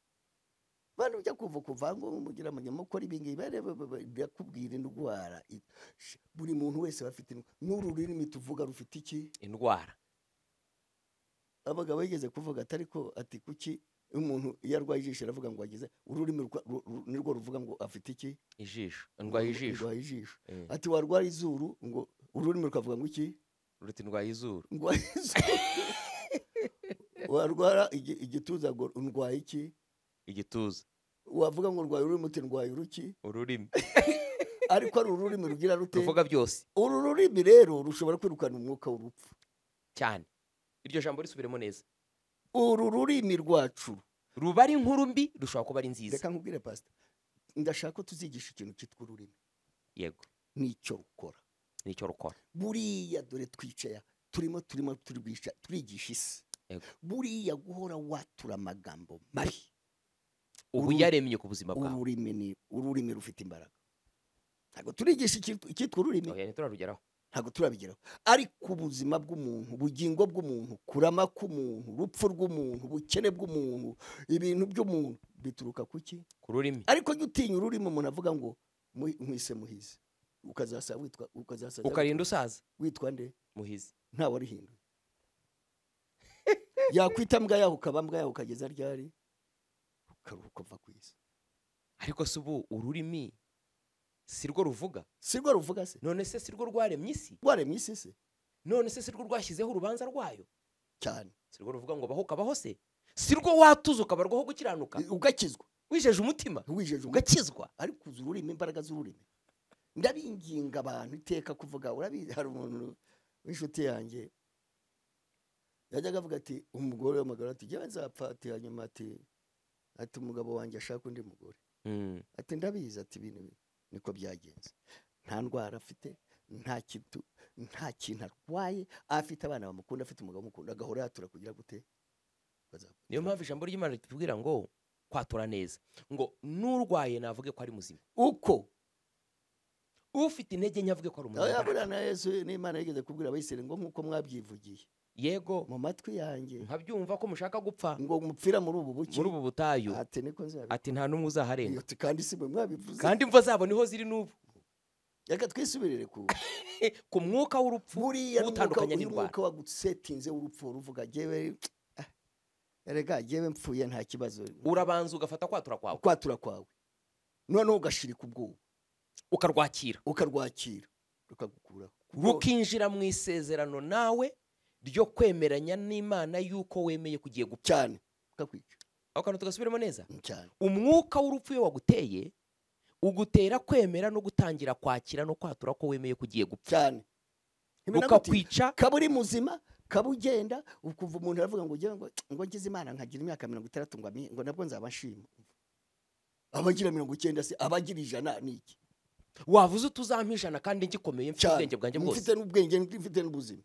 Bano ujya kuva ngo mugira amanyamukora ibi ngibi bakubwira indwara. Buri muntu wese bafite n'ururimi tuvuga rufite iki? Indwara. Abagabo yigeze kuvuga ati kuki umuntu iyo arwaye ijisho aravuga ngo agize ururimi nirwo ruvuga ngo afite iki? Ijisho, ndwaye ijisho. Ndwaye ijisho. Ati warwara izuru ngo ururimi rukavuga ngo iki? Ruti ndwaye izuru. Ndwaye izuru. Warwara igituza ngo ndwaye iki? Igituza. Wavuga ngo ndwaye ururimi uti ndwaye uruki? Ururimi. Ariko ari ururimi rugira rute? Ruvuga byose. Uru rurimi rero rushobora kwirukana umwuka w'urupfu Cyane. Iryo jambo risubiremo neza. uru rurimi rwacu. Ruba ari inkuru mbi, rushobora kuba ari nziza. Reka nkubwire pastor, ndashaka ko tuzigisha ikintu cyitwa ururimi. Yego. Nicyo rukora. Nicyo rukora. Buriya dore twicaye turimo turigisha isi. Yego. Buriya guhora watura amagambo mabi. Ubu yaremye ku buzima bwawe. Ururimi rufite imbaraga. Ntabwo turigisha icyitwa ururimi. Oya, ntiturarugeraho. Ntabwo turabigeraho. Ariko ubuzima bw'umuntu, ubugingo bw'umuntu, kurama k'umuntu, urupfu rw'umuntu, ubukene bw'umuntu, ibintu by'umuntu bituruka kuki? Ku rurimi. Ariko jya utinya ururimi, umuntu avuga ngo mwise Muhizi, Ukarinda usaza. witwa nde? Muhizi. Ntawe warihinduye. Yakwita mbwa yaho ukaba mbwa yaho ukageza ryari? Ukaruhuka uva ku isi. Ariko se ubu ururimi sirwo ruvuga? Sirwo ruvuga se? None se sirwo rwaremye isi? Rwaremye isi se? None se sirwo rwashyizeho urubanza rwayo? Cyane. Sirwo ruvuga ngo baho kabaho se? Sirwo watuza ukabarwaho gukiranuka? Ugakizwa. Wijeje umutima? Wijeje ugakizwa? Ariko uzi ururimi, imbaraga z'ururimi. Ndabinginga abantu iteka kuvuga, urabizi hari umuntu w'inshuti yanjye yajyaga avuga ati umugore w'amagara ati jya nzapfa, ati hanyuma ati umugabo wanjye ashaka undi mugore. Ati ndabizi, ati ibintu niko byagenze. Nta ndwara afite, nta kintu arwaye, afite abana bamukunda, afite umugabo umukunda, agahora yatura kugira gute? Niyo mpamvu ijambo ry'Imana ritubwira ngo kwatura neza, ngo n'urwaye navuge ko ari muzima. Uko ufite intege nke avuge ko ari umunyabaraga. Buriya na Yesu n'Imana yigeze kubwira Abisirayeli ngo nk'uko mwabyivugiye yego mu matwi yanjye, nkabyumva ko mushaka gupfa ngo mupfira muri ubu buki, muri ubu butayu, ati niko nzabikora. ati nta n'umwe uzaharenga. Kandi si mwe mwabivuze, kandi imva zabo niho ziri n'ubu. Reka twisubirire ku mwuka w'urupfu utandukanye n'indwara. Umwuka wagusetinze w'urupfu ruvuga jewe erega jewe mpfuye nta kibazo. Urabanza ugafata kwatura kwawe noneho ugashirika ubwoba, ukarwakira rukagukuraho, rukinjira mu isezerano nawe ryo kwemeranya n'Imana yuko wemeye kugiye gupfa cyane, ukakwica. Aho kantu tugasubiramo neza cyane. Umwuka w'urupfu iyo waguteye ugutera kwemera no gutangira kwakira no kwatura ko wemeye kugiye gupfa cyane, ukakwica. kaburi muzima, kabugenda, ukuva umuntu aravuga ngo ngize Imana nkagira imyaka 60 ngo nabwo nzaba nshima. Abagira 90 se, abagira 100 niki? Wavuze utuzampa kandi ngikomeye mfite ubwenge bwanjye bwose. Mfite n'ubwenge, mfite n'ubuzima,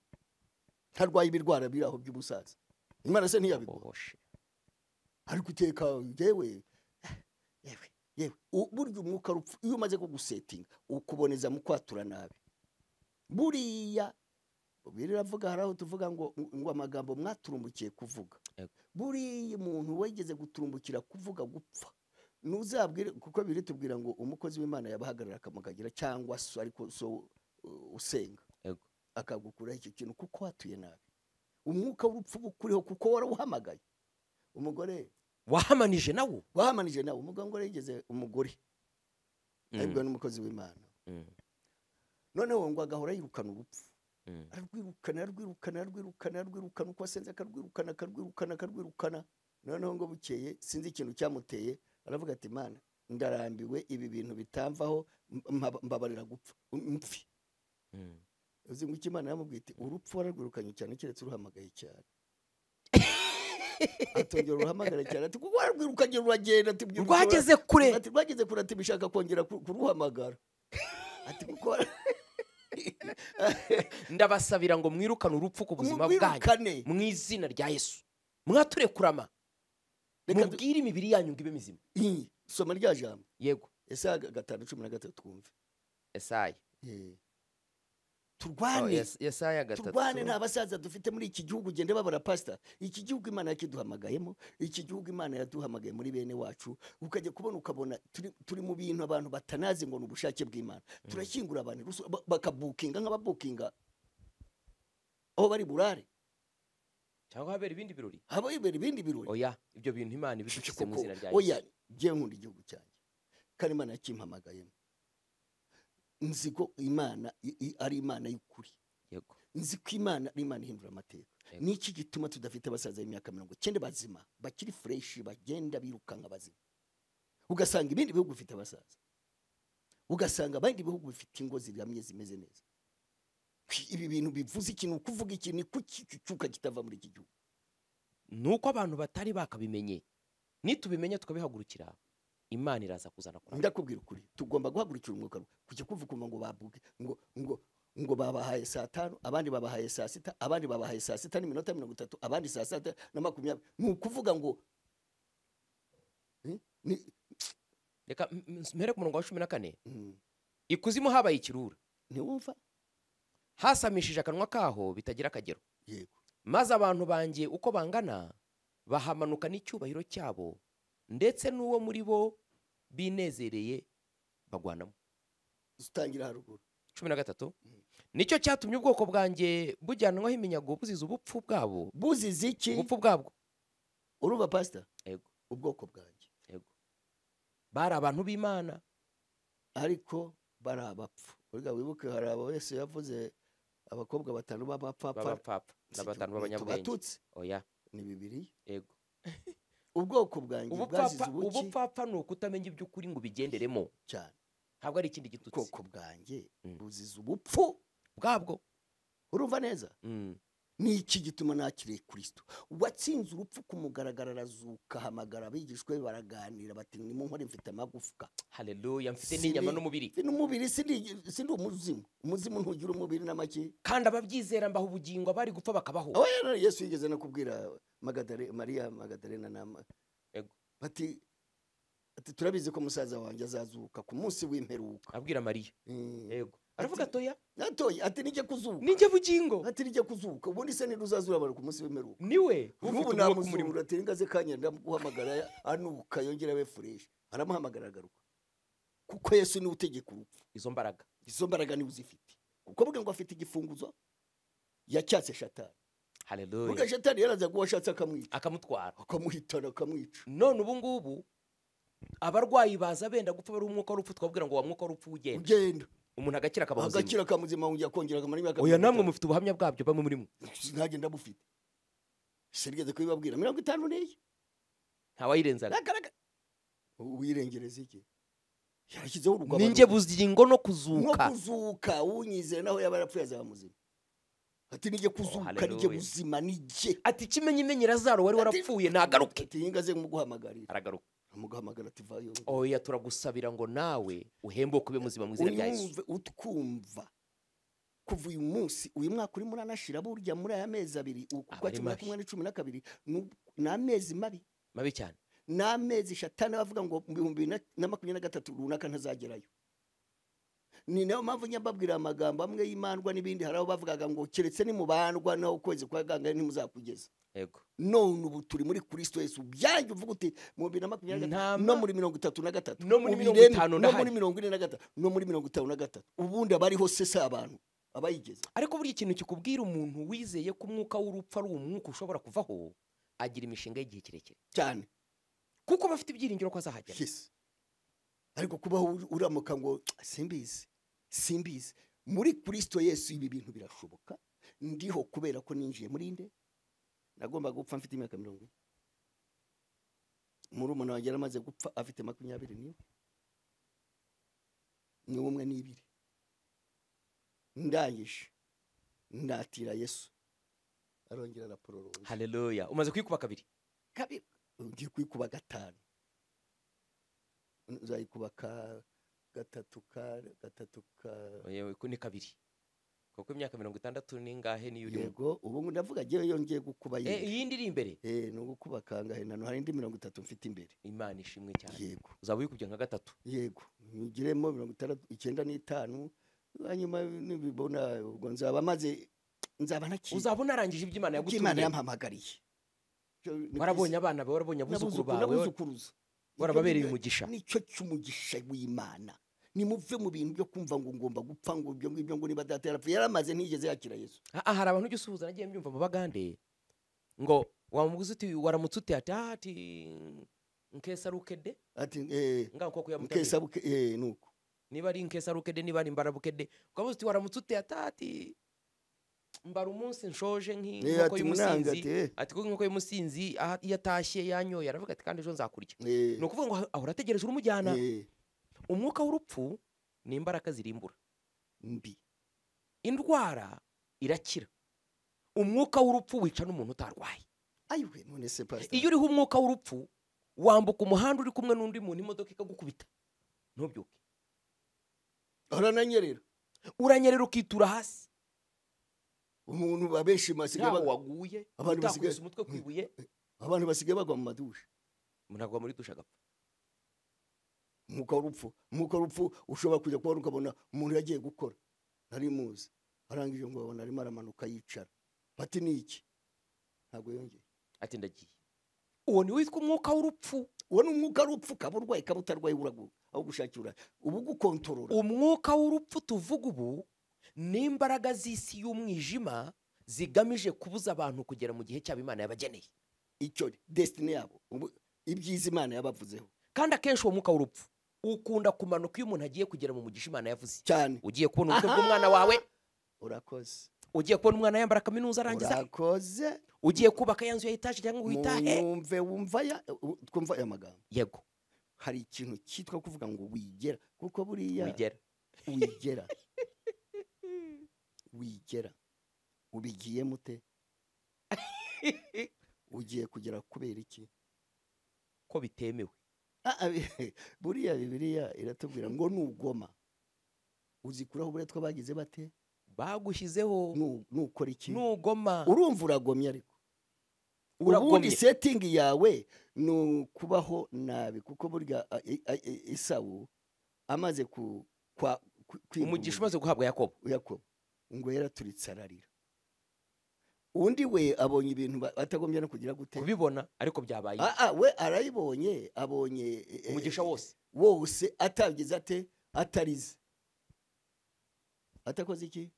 ntarwaye ibirwara biraho by'ubusaza. Imana se ntiyabikora. Ariko uteka yewe burya umwuka rupfu iyo umaze kugusetinga ukuboneza mu kwatura nabi. Buriya biravuga, haraho tuvuga ngo amagambo mwaturumbukiye kuvuga. Buriya umuntu wegeze guturumbukira kuvuga gupfa nuzabwire, kuko biri tubwira ngo umukozi w'Imana yabahagarara akamukagira, cyangwa so ariko so usenga akagukuraho icyo kintu kuko watuye nabi. Umwuka w'urupfu bukuriho kuko warawuhamagaye. Umugore wahamanije nawo wahamanije nawe umugabo ngo yigeze umugore aribwo n'umukozi w'Imana noneho ngo agahora yirukana urupfu ararwirukana uko asenze akarwirukana noneho ngo bukeye sinzi ikintu cyamuteye aravuga ati Mana ndarambiwe ibi bintu bitamvaho mbabarira gupfa mpfi uzi ngo Imana yamubwiye iti urupfu wararwirukanye cyane keretse uruhamagaye cyane atongera uruhamagara cyane ati kuko wararwirukanye ruragenda ati rwageze kure ati bishaka kongera kuruhamagara ati kuko ndabasabira ngo mwirukane urupfu ku buzima bwanyu mu izina rya Yesu mwaturekurama mubwire imibiri yanyu ngo ibe mizima. Soma rya jambo. Yego. Yesaya 5:13 twumve. Yesaya. Turwane. Yesaya 3. Turwane nta basaza dufite muri iki gihugu gende babara pastor. Iki gihugu Imana yakiduhamagayemo, iki gihugu Imana yaduhamagaye muri bene wacu, ukajya ukabona turi mu bintu abantu batanazi ngo n'ubushake bw'Imana. Turashyingura abantu bakabukinga nk'ababukinga. Aho bari burare. Cyangwa habera ibindi birori. Haba ibera ibindi birori. Oya, ibyo bintu Imana ibishyize mu izina rya Yesu. Oya, je nkunda igihugu cyanjye. Kandi Imana yakimpamagayemo. Nziko Imana ari Imana y'ukuri. Yego. Nziko Imana ari Imana ihindura amateka. Niki gituma tudafite abasaza y'imyaka 90 bazima, bakiri fresh bagenda birukanka bazima. Ugasanga ibindi bihugu bifite abasaza. Ugasanga abandi bihugu bifite ingo ziramye zimeze neza. Ibi bintu bivuze ikintu kuvuga ikintu kucyuka kitava muri iki gihugu. Nuko abantu batari bakabimenye. Nitubimenya tukabihagurukira. Imana iraza kuzana kuranga. Ndakubwira ukuri tugomba guhagurukira umwuka kujya kuvuga ngo babuke ngo babahaye saa 5 abandi babahaye saa 6 abandi babahaye saa 6 n'iminota 30 abandi saa 7 na 20 nukuvuga ngo reka mpere ku murongo wa 14 ikuzimu habaye ikirura ntiwumva hasamishije akanwa kaho bitagira akagero. Yego. Maze abantu banjye uko bangana bahamanuka n'icyubahiro cyabo ndetse n'uwo muri bo binezereye bagwanamo. Utangira haruguru 13 nicyo cyatumye ubwoko bwanjye bujyanwaho iminyago buziza ubupfu bwabo. Buziza iki? Ubupfu bwabwo. Uruba pastor? Yego. Ubwoko bwanjye. Yego. Bari abantu b'Imana ariko bari abapfu. Urga wibuke hari abo Yesu yavuze abakobwa batanu b'abapfapfa n'abatanu b'abanyabwenge. Oya ni Bibiliya. Yego. Ubwoko bwanjye bwazize ubuki. Ubupfapfa ni ukutamenya iby'ukuri ngo bigenderemo cyane. Ntabwo ari ikindi gitutsi. Ubwoko bwanjye buzize ubupfu bwabwo. Urumva neza? Ni iki gituma nakiriye Kristo. Watsinze urupfu kumugaragara arazuka hamagara abigishwe baraganira bati ni mu nkore mfite amagufwa. Haleluya, mfite n'inyama n'umubiri. N'umubiri sindi umuzimu. Umuzimu ntugira umubiri n'amaki. Kandi ababyizera mbaho ubugingo bari gupfa bakabaho. Oya Yesu yigeze no kubwira Maria Magdalena nama. Yego. Ati turabizi ko musaza wanjye azazuka ku munsi w'imperuka. Abwira Maria. Yego. Aravuga atoya ati nije kuzuka. Nije bugingo. Ati nije kuzuka. Ubundi se niruzazura bari ku munsi w'imperuka. Niwe. Ubu namuzura ati ngaze kanyenda guhamagara anuka yongera we fresh. Aramuhamagara agaruka. Kuko Yesu ni utegeka urupfu. Izo mbaraga ni uzifite. Kuko bwe ngo afite igifunguzo yacyatse Shatani. Haleluya. Kuko Shatani yaraza guwashatse akamwica. Akamutwara. Akamuhitana akamwica. None ubu ngubu abarwayi baza benda gupfa bari umwuka w'urupfu twabwira ngo wa mwuka w'urupfu ugenda. Umuntu agakira akabazima. Agakira kamuzima ungiye kongera kamara imyaka. Oya namwe mufite ubuhamya bwabyo bamwe muri mwe. Ntagenda bufite. Serigeze kubibabwira 50 neye. Ntawayirenzaga. Uwirengereza iki? Yarashyizeho urugabo. Ninjye buzingo no kuzuka. No kuzuka unyizera naho yabarapfuye azamuzima. Ati nije kuzuka nije buzima nije. Ati kimenye Lazaro wari warapfuye nagaruke. Ati ingaze mu guhamagarira. Aragaruka. Amugahamagara ati vayo. Oya turagusabira ngo nawe uhembo kube muzima mu izina rya Yesu. Utkumva. Kuva uyu munsi uyu mwaka uri muri anashira burya muri aya mezi abiri ukwa 2012 n'amezi mabi cyane. N'amezi Shatani bavuga ngo 2023 runaka ntazagerayo. Ni nayo mpamvu nyababwira amagambo amwe y'imandwa n'ibindi haraho bavugaga ngo keretse ni mubandwa naho ukwezi kwa ganga ntimuzakugeza. Yego. None ubu turi muri Kristo Yesu byanjye uvuga uti mu 2023 no muri 33 no muri 50 no muri 43 no muri 53 ubundi abariho sesa abantu abayigeze. Ariko buri ikintu kikubwira umuntu wizeye ko umwuka w'urupfu ari umwuka ushobora kuvaho agira imishinga y'igihe kirekire cyane. kuko bafite ibyiringiro ko azahagera. Yes. Ariko kubaho uramuka ngo simbizi muri Kristo Yesu ibi bintu birashoboka. Ndiho kubera ko ninjiye muri nde, nagomba gupfa mfite imyaka 40. Muri umuntu wagera amaze gupfa afite 20 ni umwe n'ibiri. Ndangije ndatira Yesu arongera raporo. Haleluya. Umaze kwikuba kabiri ugiye kwikuba 5, uzayikuba gatatu yewe ko ni kabiri, kuko imyaka 60 ningahe niyo uri. Yego, ubu ndavuga jewe yongeye gukuba yindi iri imbere. No gukuba kangahe nano hari indi 30 mfite imbere. Imana ishimwe cyane. Yego, uzaba wikubye nka 3. Yego, ngiremo 95 hanyuma nibibona ubwo nzaba naki. Uzaba narangije iby'Imana yagutumye. Imana yampamagariye. Warabonye abana bawe, warabonye abuzukuru bawe, warababereye umugisha. Nicyo cy'umugisha w'Imana. Nimuve mu bintu byo kumva ngo ngomba gupfa ngo ibyo ngibyo ngo niba data yarapfuye yaramaze ntigeze yakira Yesu. Hari abantu ugisuhuza nagiye mbyumva mu Bagande ngo wamuguze uti waramutse ute ati nkesa rukede ati ngaho koko yamutabye nkesa buke nuko niba ari nkesa rukede niba ari mbara bukede ukavuze uti waramutse ute ati mbara umunsi nshoje nk'inkoko y'umusinzi ati kuko inkoko y'umusinzi yatashye yanyoye aravuga ati kandi ejo nzakurya. Ni ukuvuga ngo ahora ategereje urumujyana. Umwuka w'urupfu ni imbaraga zirimbura mbi, indwara irakira. Umwuka w'urupfu wica n'umuntu utarwaye. Ayiwe none se pastor, iyo uriho umwuka w'urupfu wambuka umuhanda uri kumwe n'undi muntu imodoka ikagukubita ntubyuke, uranyerera ukitura hasi. Umuntu babeshi masigaye waguye abantu basigaye umutwe kwibuye, abantu basigaye bagwa mu madusha, munagwa muri dusha gapfa. Umwuka w'urupfu ushobora kujya kubona ukabona umuntu yagiye gukora ntari muzi, arangije ngo babona arimo aramanuka yicara, bati niki ntabwo yongeye ati ndagiye. Uwo ni witwa umwuka w'urupfu. Uwo ni umwuka w'urupfu, kaburwaye kabutarwaye uragu aho gushakira ubu gukontorora. Umwuka w'urupfu tuvuga ubu ni imbaraga z'isi y'umwijima zigamije kubuza abantu kugera mu gihe cyabo Imana yabageneye. Icyo destiny yabo, ibyiza Imana yabavuzeho. Kandi akenshi uwo mwuka w'urupfu ukunda kumanuka iyo umuntu agiye kugera mu mugisha Imana yavuze cyane. Ugiye kubona ubukwe bw'umwana wawe, urakoze. Ugiye kubona umwana yambara kaminuza arangiza, urakoze. Ugiye kubaka yanzu ya etaje cyangwa uhitahe. Twumva aya magambo. Yego, hari ikintu cyitwa kuvuga ngo wigera, kuko buriya wigera ubigiye mute? Ugiye kugera kubera iki? Ko bitemewe. Buriya Bibiliya iratubwira ngo nugoma uzikuraho bure twabagize bate, bagushyizeho nukora iki? Nugoma urumva uragomye, ariko ubundi setting yawe nukubaho nabi, kuko burya Esawu amaze umugisha umaze guhabwa Yakobo ngo yaraturitse ararira. Undi we abonye ibintu atagombye no kugira gute kubibona, ariko byabaye. We arayibonye, abonye umugisha wose atagize ate, atarize, atakoze iki?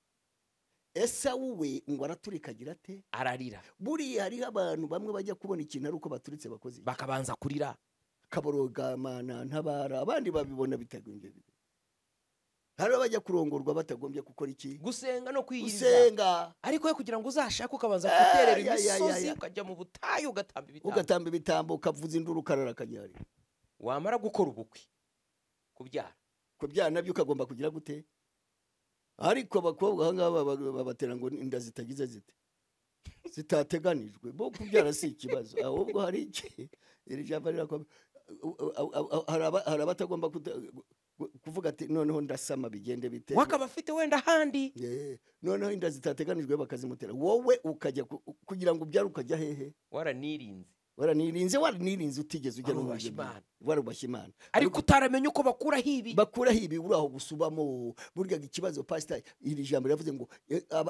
Esawu we ngo araturikagira ate, ararira. Buriya hariho abantu bamwe bajya kubona ikintu ari uko baturitse bakoze bakabanza kurira, kaboroga Mana ntabara, abandi babibona bitagombye. Hari bajya kurongorwa batagombye gukora iki? Gusenga no kwiyiriza. Gusenga. Ariko we kugira ngo uzashake ukabanza guterera imisozi ukajya mu butayu ugatamba ibitambo ukavuza induru ukarara kanyari. Wamara gukora ubukwe kubyara nabyo ukagomba kugira gute? Ariko abakobwa hangaba babatera ngo inda zitagize zite, zitateganijwe. Bo kubyara si ikibazo, ahubwo hari iki iri jambo rirakomeye. Hari abatagomba kuvuga ati noneho ndasama bigende bite, wakaba afite wenda handi noneho inda zitateganijwe bakazimutera, wowe ukajya kugira ngo ubyara ukajya hehe? Waranirinze utigeze ujya no mu warubashye Imana, ariko utaramenye uko bakuraho ibi uraho gusubamo. Burya ikibazo pastor iri jambo yavuze ngo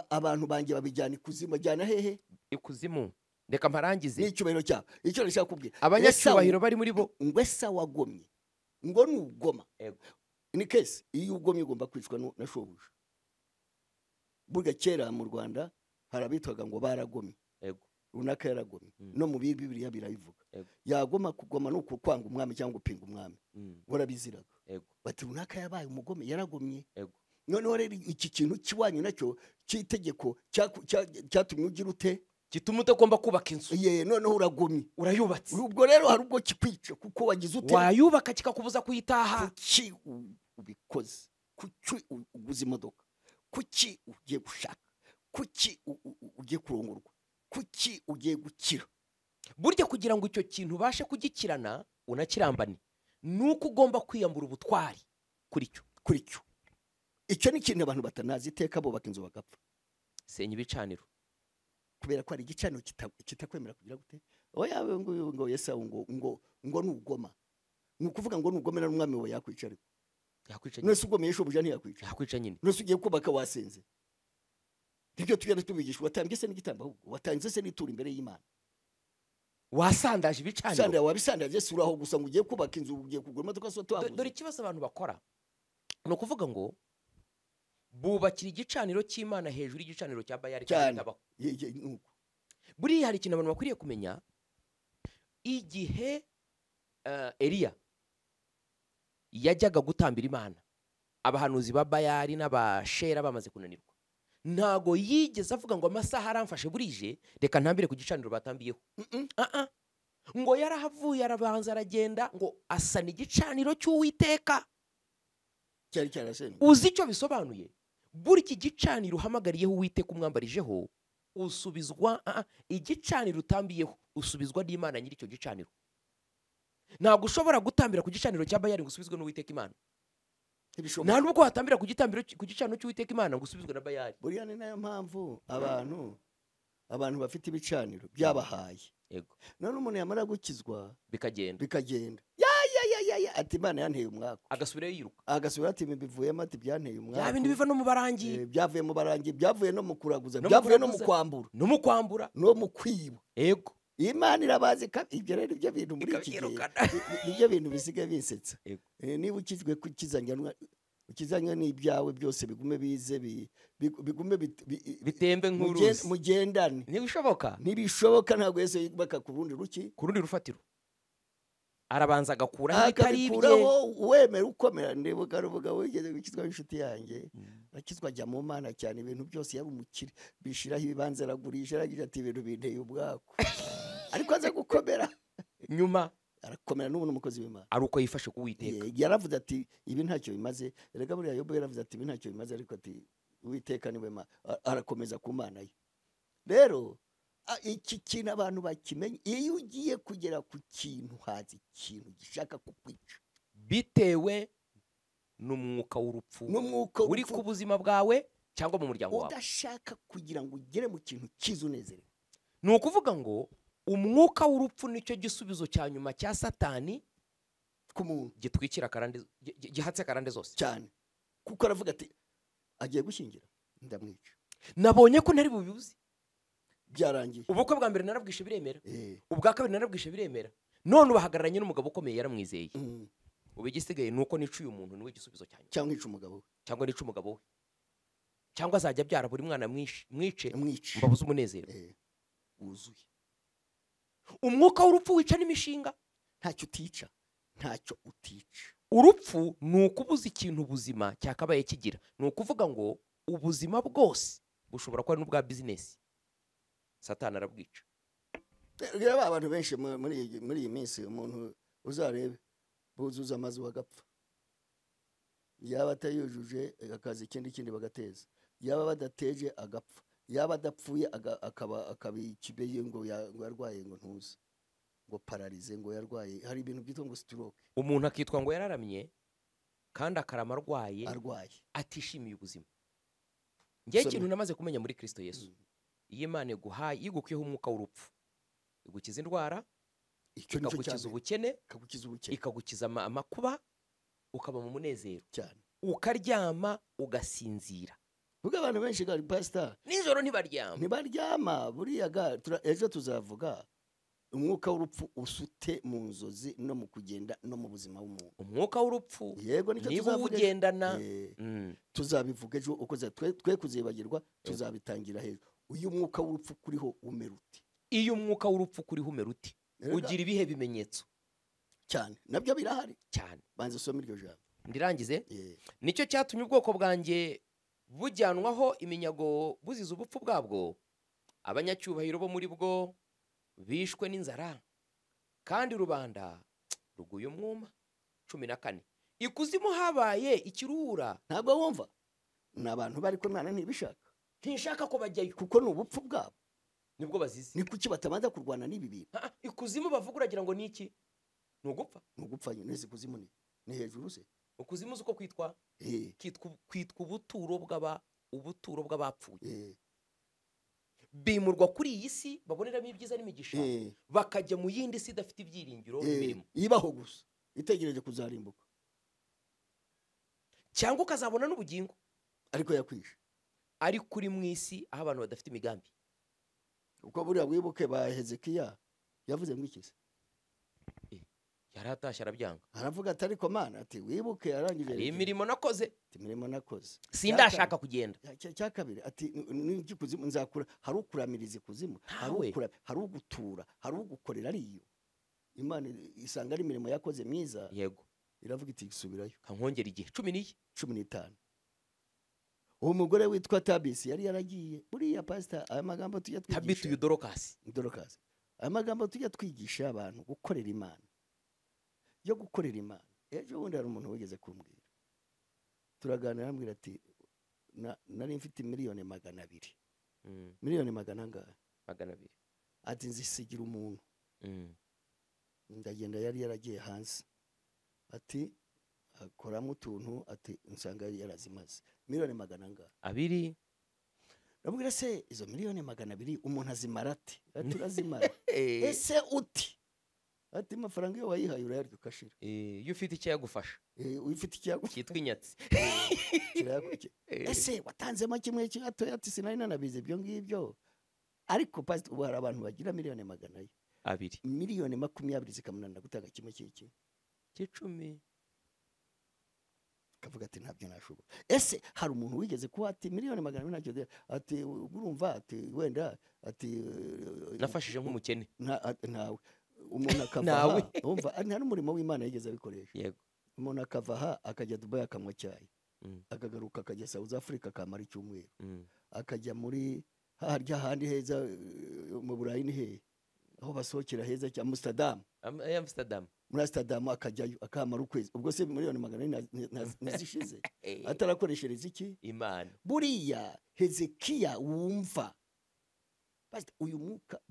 abantu banjye babijyana ikuzimu, ajyana hehe? Ikuzimu. Reka mparangize n'icyubahiro cyabo. Icyo nashaka kubwira abanyacyubahiro bari muri bo, ngo Esawu wagomye, ngo nugoma ni kesi, iyo ugomye ugomba kwicwa na shobuja. Burya kera mu Rwanda harabitwaga ngo baragomye. runaka yaragomye Mm. no mu Bibiliya birabivuga Yego. yagoma kugoma no kwanga umwami cyangwa gupinga umwami warabiziraga Yego. bati runaka yabaye umugome yaragomye Yego. noneho rero iki kintu kiwanyu nacyo cy'itegeko cyatumye ugira ute gituma utagomba kubaka inzu ye noneho uragomye urayubatse ubwo rero hari ubwo kikwica kuko wagize ute wayubaka kikakubuza kuyitaha kuki ubikoze kuki uguze imodoka kuki ugiye gushaka kuki ugiye kurongorwa kuki ugiye gukira burya kugira ngo icyo kintu ubashe kugikirana unakirambane nuko ugomba kwiyambura ubutwari kuri cyo icyo ni ikintu abantu batanazi iteka bubaka inzu bagapfa senya ibicaniro kubera ko hari igicaniro kitakwemera kugira gute oya ngo Yesawu ngo nugoma ni ukuvuga ngo nugomera n'umwami wawe yakwica ariko yakwica nese ugomeye shobuja ntiyakwica yakwica nyine nese ugiye kubaka wasenze nibyo tugenda tubigisha watambye se n'igitambo ahubwo watanze se n'itura imbere y'Imana wasandaje ibicaniro sandara wabisandaje si uraho gusa ngo ugiye kubaka inzu ugiye kugura imodoka so dore twaguze ikibazo abantu bakora ni ukuvuga ngo bubakira igicaniro cy'Imana hejuru y'igicaniro cya Bayali cyane kitabaho nuko buriya hari ikintu abantu bakwiriye kumenya igihe Eliya yajyaga gutambira Imana abahanuzi ba Bayali n'abashera bamaze kunanirwa ntago yigeze avuga ngo amasaha aramfashe burije reka ntambire ku gicaniro batambiyeho ngo yarahavuye arabanza aragenda ngo asana igicaniro cy'Uwiteka cyari cyarasene uzi icyo bisobanuye buri iki gicaniro uhamagariyeho Uwiteka umwambarijeho usubizwa igicaniro utambiyeho usubizwa n'Imana nyiri icyo gicaniro ntabwo ushobora gutambira ku gicaniro cya Bayali ngo usubizwe n'Uwiteka Imana nta nubwo watambira ku gicaniro cy'Uwiteka Imana ngo usubizwe na Bayali buriya ni nayo mpamvu abantu bafite ibicaniro byabahaye yego none umuntu yamara gukizwa bikagenda ya ati Imana yanteye umwaka agasubirayo yiruka agasubira ati bivuyemo ati byanteye umwaka ya bindi biva no mu barangi byavuye mu barangi byavuye no mu kuraguza byavuye no mu kwambura no mu kwiba yego Imana irabazi ibyo rero ibyo bintu muri iki gihe nibyo bintu bisigaye bisetsa niba ukizwe ukizanywe n'ibyawe byose bigume bize bigume bitembe nk'uruzi mugendane ntibishoboka ntabwo Yesu yubaka ku rundi rufatiro arabanza agakuraho ibitari ibye wemera ukomera ndibuka ruvuga wigeze gukizwa inshuti yanjye akizwa ajya mu Mana cyane ibintu byose yari umukire bishiraho ibibanza aragurisha aragira ati ibintu binteye ubwako ariko aza gukomera nyuma arakomera n'ubu n'umukozi w'Imana ari uko yifashe ku Uwiteka yaravuze ati ibi ntacyo bimaze erega buriya Yobu yaravuze ati ibi ntacyo bimaze ariko ati Uwiteka niwe arakomeza ku Mana ye rero iki kintu abantu bakimenye iyo ugiye kugera ku kintu hazi ikintu gishaka kukwica bitewe n'umwuka w'urupfu uri ku buzima bwawe cyangwa mu muryango wawe udashaka kugira ngo ugere mu kintu cyiza unezerewe ni ukuvuga ngo umwuka w'urupfu nicyo gisubizo cya nyuma cya Satani ku muntu gitwikira gihatse karande zose cyane kuko aravuga ati agiye gushyingira ndamwica nabonye ko ntari bubibuze byarangiye ubukwe bwa mbere narabwishe biremera ubwa kabiri narabwishe biremera none ubahagararanye n'umugabo ukomeye yaramwizeye ubu igisigaye nuko nicuye umuntu niwe gisubizo cyane cyangwa nica umugabo we cyangwa nica umugabo we cyangwa azajya abyara buri mwana mwice mbabuze umunezero wuzuye umwuka w'urupfu wica n'imishinga ntacyo utica urupfu ni ukubuza ikintu ubuzima cyakabaye kigira ni ukuvuga ngo ubuzima bwose bushobora kuba n'ubwa bizinesi Satani arabwica rero abantu benshi muri iyi minsi umuntu uzarebe buzuza amazu bagapfa yaba atayujuje akazi ikindi bagateza yaba badateje agapfa yaba adapfuye akaba ikibeye ngo yarwaye ngo ntuze ngo pararize ngo yarwaye hari ibintu byitwa ngo stroke umuntu akitwa ngo yararamye kandi akarama arwaye atishimiye ubuzima ngiye ikintu namaze kumenya muri Kristo Yesu iyo Imana iguhaye igukuyeho umwuka w'urupfu igukiza indwara ikagukiza ubukene ikagukiza amakuba ukaba mu munezero cyane ukaryama ugasinzira vuga abantu benshi gari pastor nijoro ntibaryama buriya ejo tuzavuga umwuka w'urupfu usute mu nzozi no mu kugenda no mu buzima w'umuntu umwuka w'urupfu yego nicyo niba ugendana tuzabivuga ejo uko twe kuzibagirwa tuzabitangira hejuru uyu mwuka w'urupfu kuriho umeruti iyo umwuka w'urupfu kuriho umera uti Erega, ugira ibihe bimenyetso cyane nabyo birahari, cyane. banza usome iryo jambo. Ndirangize. Yeah. Nicyo cyatumye ubwoko bwanjye bujyanwaho iminyago buziza ubupfu bwabwo, abanyacyubahiro bo muri bwo bishwe n'inzara, kandi rubanda ruguye umwuma. 14. Ikuzimu habaye ikiruhura. Ntabwo wumva, ni abantu bari ko Imana ntibishaka, Ntishaka ko bajyayo kuko ni ubupfu bwabo. nibwo bazize. Ni kuki batabanza kurwana n'ibi bintu? Ikuzimu bavuga uragira ngo ni iki? Ni ugupfa. Ni ugupfa nyine. Nzi kuzimu ni hejuru se. Ukuzimu uko kwitwa kwitwa ubuturo bw'abapfuye. Bimurwa kuri iyi si baboneramo ibyiza n'imigisha, bakajya mu yindi si idafite ibyiringiro imirimo ibaho gusa itegereje kuzarimbuka, cyangwa ukazabona n'ubugingo ariko yakwishe, ari kuri mu isi aho abantu badafite imigambi. uko buriya wibuke ba Hezekiya yavuze ngo iki se? Yari atashye arabyanga, aravuga ati ariko Mana, ati wibuke arangije hari imirimo nakoze, ati imirimo nakoze sindashaka kugenda. cya kabiri ati n'iki kuzimu nzakura, hari ukuramiriza ikuzimu, hari ugutura, hari ugukorera ariyo. Imana isanga ari imirimo yakoze myiza, yego, iravuga iti isubirayo. kankongera igihe 15. uwo mugore witwa Tabisi yari yaragiye. Buriya pastor, aya magambo tujya twigisha, Tabitu Dorokasi, aya magambo tujya twigisha abantu gukorera Imana, yo gukorera Imana. Ejo bundi hari umuntu wigeze kumbwira, turaganira, arambwira ati nari mfite miliyoni 200. Miliyoni 200 ati nzisigira umuntu. Ndagenda, yari yaragiye hanze, ati akoramo utuntu, ati nsanga yarazimaze. Miliyoni 200. Ndamubwira se izo miliyoni 200 umuntu azimara ati? Ati urazimara. Ese uti? Ati amafaranga yo wayihaye urayarya ukashira. Iyo ufite icyo yagufasha. Ufite icyo yagufasha cyitwa inyatsi. Ese watanzemo kimwe cy'atoya? Ati sinari nanabize ibyo ngibyo. Ariko pastor, ubu hari abantu bagira miliyoni 200. Miliyoni 20 zikamunanira gutanga kimwe cy'iki? 10. Kavuga ati ntabyo nashobora. Ese hari umuntu wigeze kuba ati miliyoni 200 ntacyo, ati urumva, ati wenda, ati nafashije nk'umukene? Nawe umuntu akava umva, nta n'umurimo w'Imana yigeze abikoresha. Yego, umuntu akava aha akajya Dubai akanywa cyayi, akagaruka akajya South Africa akamara icyumweru, akajya muri harya handi heza mu Burayi, ni hehe aho basohokera heza cyane? Amsterdam. Muri Amsterdam akajyayo akamara ukwezi. Ubwo se miliyoni 200 nazishize atarakoreshereza iki? Imana. Buriya Hezekiya wumva, pastor, uyu mwuka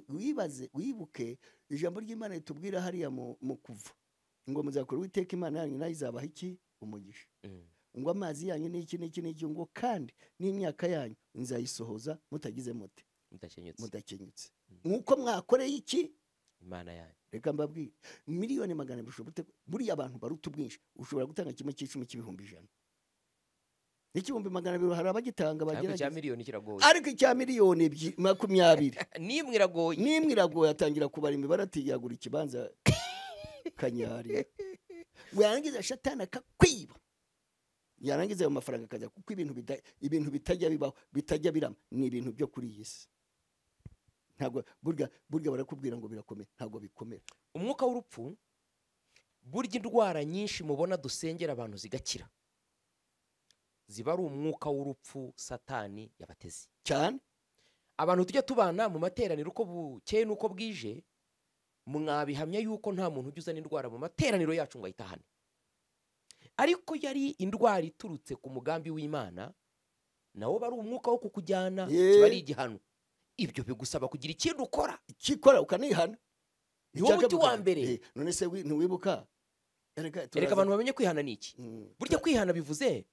wibaze, wibuke ijambo ry'Imana ritubwira hariya mu Kuva ngo muzakora Uwiteka Imana yanyu nayo izabaha iki? Umugisha. Ngo amazi yanyu n'iki ngo kandi n'imyaka yanyu nzayisohoza mutagize mote, mudakenyutse. Nkuko mwakoreye iki? Imana yanyu. Reka mbabwire, miliyoni 200 bishobora, buriya abantu baruta ubwinshi, ushobora gutanga kimwe cy'icumi cy'ibihumbi 100. N'ikibumbi 200 hari abagitanga bagerageza, ariko icya miliyoni 20 nimwe iragoye. Atangira kubara imibare, ati yagura ikibanza Kanyari, yarangiza shatana akakwiba, yarangiza ayo mafaranga akajya, kuko ibintu bitajya bibaho, bitajya birama, ni ibintu byo kuri iyi si. Ntabwo burya barakubwira ngo birakomeye, ntabwo bikomera. Umwuka w'urupfu, burya indwara nyinshi mubona dusengera abantu zigakira, ziba ari umwuka w'urupfu Satani yabateze cyane. Abantu tujya tubana mu materaniro uko bukeye n'uko bwije, mwabihamya yuko nta muntu ujya uzana indwara mu materaniro yacu ngo ayitahane, ariko yari indwara iturutse ku mugambi w'Imana, nawo bari umwuka wo kukujyana, kiba ari igihano. Ibyo bigusaba kugira ikintu ukora, ukanihana. Ni wowe muti wa mbere. None se ntiwibuka? Reka abantu bamenye kwihana ni iki. Burya kwihana bivuze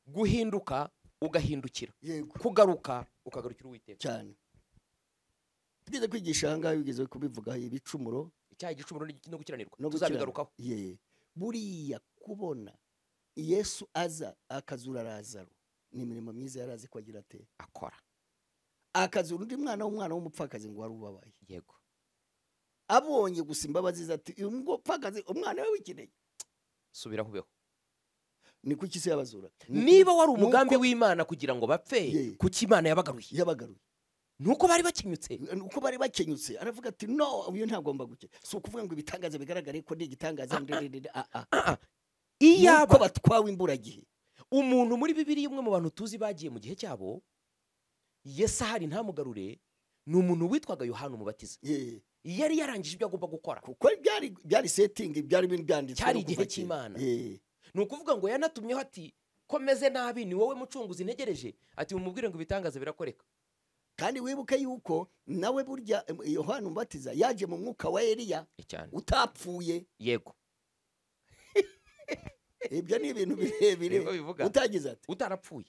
guhinduka, ugahindukira, kugaruka, ukagarukira Uwiteka cyane. Tugeze kwigisha ahangaha, bigeze kubivuga ibicumuro, icyaha igicumuro no gukiranirwa, tuzabigarukaho. Buriya kubona Yesu aza akazura Lazaro ni imirimo myiza yarazi ko agira ate akora, akazura undi mwana w'umupfakazi ngo wari ubabaye. Yego, abonye gusa imbabazi ati uyu mupfakazi umwana we w'ikinege, subira hubeho. Ni kuki se yabazura? Niba wari umugambi w'Imana kugira ngo bapfe, kuki Imana yabagaruye? nuko bari bakenyutse. uko bari bakenyutse aravuga ati no uyu ntagomba guke si ukuvuga ngo ibitangaza bigaragare ko ni igitangaza iyaba nuko batwawe imburagihe. umuntu muri Bibiliya umwe mu bantu tuzi bagiye mu gihe cyabo Yesu ahari ntamugarure ni umuntu witwaga Yohana Umubatiza. Yeah. yari yarangije ibyo agomba gukora, kuko byari setting byari byanditswe cyari no kuva igihe kera. cy'Imana. Yeah. ni ukuvuga ngo yanatumyeho ati komeze nabi ni wowe mucunguzi ntegereje, ati mumubwire ngo ibitangaza birakoreka. kandi wibuke yuko nawe burya Yohana Umubatiza yaje mu mwuka wa Eliya cyane utapfuye. yego ibyo ni ibintu birebire Nibwo bivuga. utagize ati utarapfuye,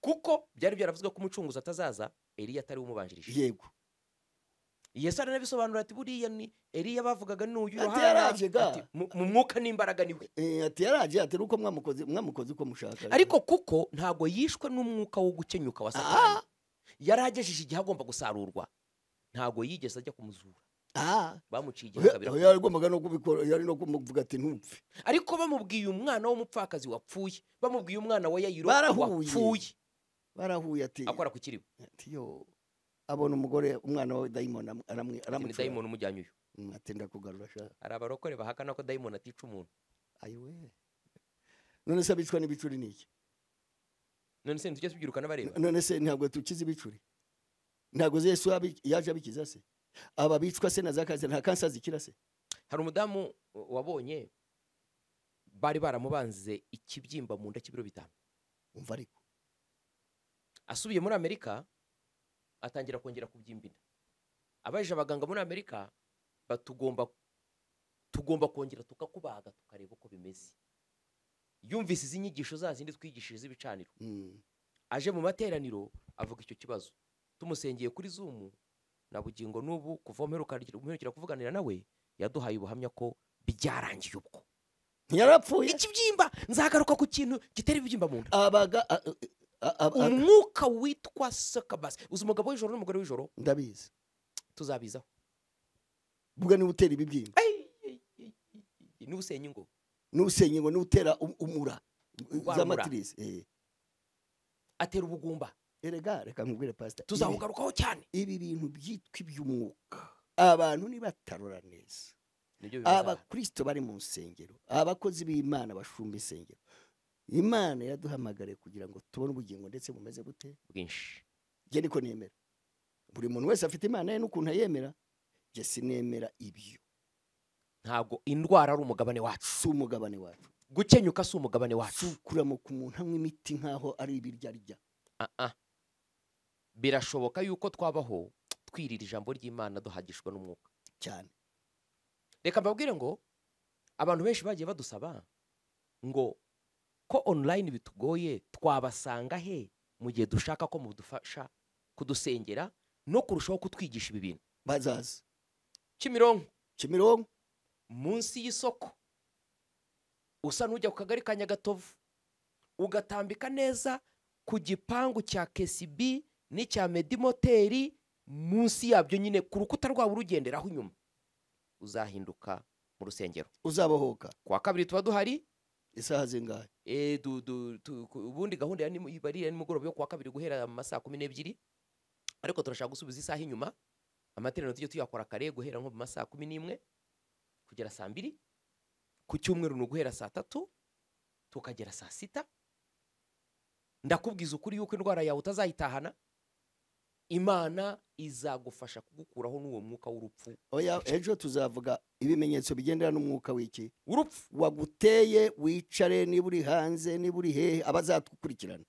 kuko byari byaravuzwe ko umucunguzi atazaza Eliya atari umubanjirije. yego Yesu aranabisobanura ati buriya ni Eliya bavugaga n'uyu Ati Yohana, yaraje ga. ati mu mwuka n'imbaraga niwe. ati yaraje ati nuko mwamukoze uko mushaka. Ariko kuko ntago yishwe n'umwuka wo gukenyuka wa Satani, yari agejeje igihe agomba gusarurwa, ntago yigeze ajya kumuzura. Bamuciye igihe kabiri. yagombaga no kubikora, yari no kumuvuga ati ntupfe. Ariko bamubwiye umwana w'umupfakazi wapfuye, bamubwiye umwana wa Yayiro Barahuye. wapfuye, barahuye ati akora ku kiriba, ati yo abona umugore umwana wa dayimoni ni aramucura dayimoni umujyanye uyu. ati ndakugarura sha. Hari abarokore bahakana ko dayimoni atica umuntu. ayiwe none se abicwa n'ibicuri niki? None se ntujye tubyirukana bareba? none se ntabwo tukiza ibicuri? ntabwo Yesu yaje abikiza se? aba bicwa se na za kansa nta kansa zikira se? Hari umudamu wabonye bari baramubanze ikibyimba mu nda cy'ibiro 5. umva ariko Asubiye muri Amerika atangira kongera kubyimba inda. Abaje abaganga muri Amerika batugomba kongera tukakubaga tukareba uko bimeze. Yumvise izi nyigisho zazindi twigishije z'ibicaniro. Aje mu materaniro avuga icyo kibazo. Tumusengeye kuri Zoom na bugingo n'ubu kuva mperukira kuvuganira nawe yaduhaye ubuhamya ko byarangiye ubwo. ntiyarapfuye. Ikibyimba nzagaruka ku kintu gitera ibyimba mu nda. abaga Umwuka witwa Sakabasi. Uzi umugabo w'ijoro n'umugore w'ijoro? ndabizi. Tuzabizaho. buga ni utera ibibyimba, Ni usenya ingo. n'usenye ngo n'utera umura Urwara za umura. matrice. Atera ubugumba. erega reka nkubwire pastor, Tuzahugarukaho cyane. ibi bintu byitwa iby'umwuka abantu nibatarora neza. Nibyo bibaza. Abakristo bari mu nsengero, abakozi b'Imana bashumba insengero, Imana yaduhamagare kugira ngo tubone ubugingo ndetse bumeze gute bwinshi. je niko nemera. Buri muntu wese afite Imana ye n'ukuntu ayemera, je sinemera ibyo. Ntabwo indwara ari umugabane wacu. Si umugabane wacu. Gukenyuka si umugabane wacu. Sukuramo ku muntu anywa imiti nkaho ari ibiryarya. Birashoboka yuko twabaho twirira ijambo ry'Imana duhagishwa n'umwuka cyane. Reka mbabwire ngo abantu benshi bagiye badusaba ngo ko online bitugoye twabasanga he mu gihe dushaka ko mudufasha kudusengera no kurushaho kutwigisha ibi bintu. Bazaza Kimironko munsi y'isoko usa n'ujya ku kagari ka Nyagatovu ugatambika neza ku gipangu cya KCB n'icya Medimoteri, munsi yabyo nyine ku rukuta rwabo urugenderaho inyuma uzahinduka mu rusengero. uzabohoka. Kwa kabiri tuba duhari isaha zingahe? ubundi gahunda ya nimugoroba yo kwa kabiri guhera mu saa 12, ariko turashaka gusubiza isaha inyuma. Amateraniro tujye tuyakora kare guhera nko mu saa 11 kugera saa 2. Ku cyumweru no guhera saa 3 tukagera saa 6. Ndakubwiza ukuri yuko indwara yawe utazayitahana. Imana izagufasha kugukuraho n'uwo mwuka w'urupfu. Oya, ejo tuzavuga ibimenyetso bigendera n'umwuka w'iki Urupfu waguteye. Wicare niba uri hanze niba uri hehe, abazatukurikirana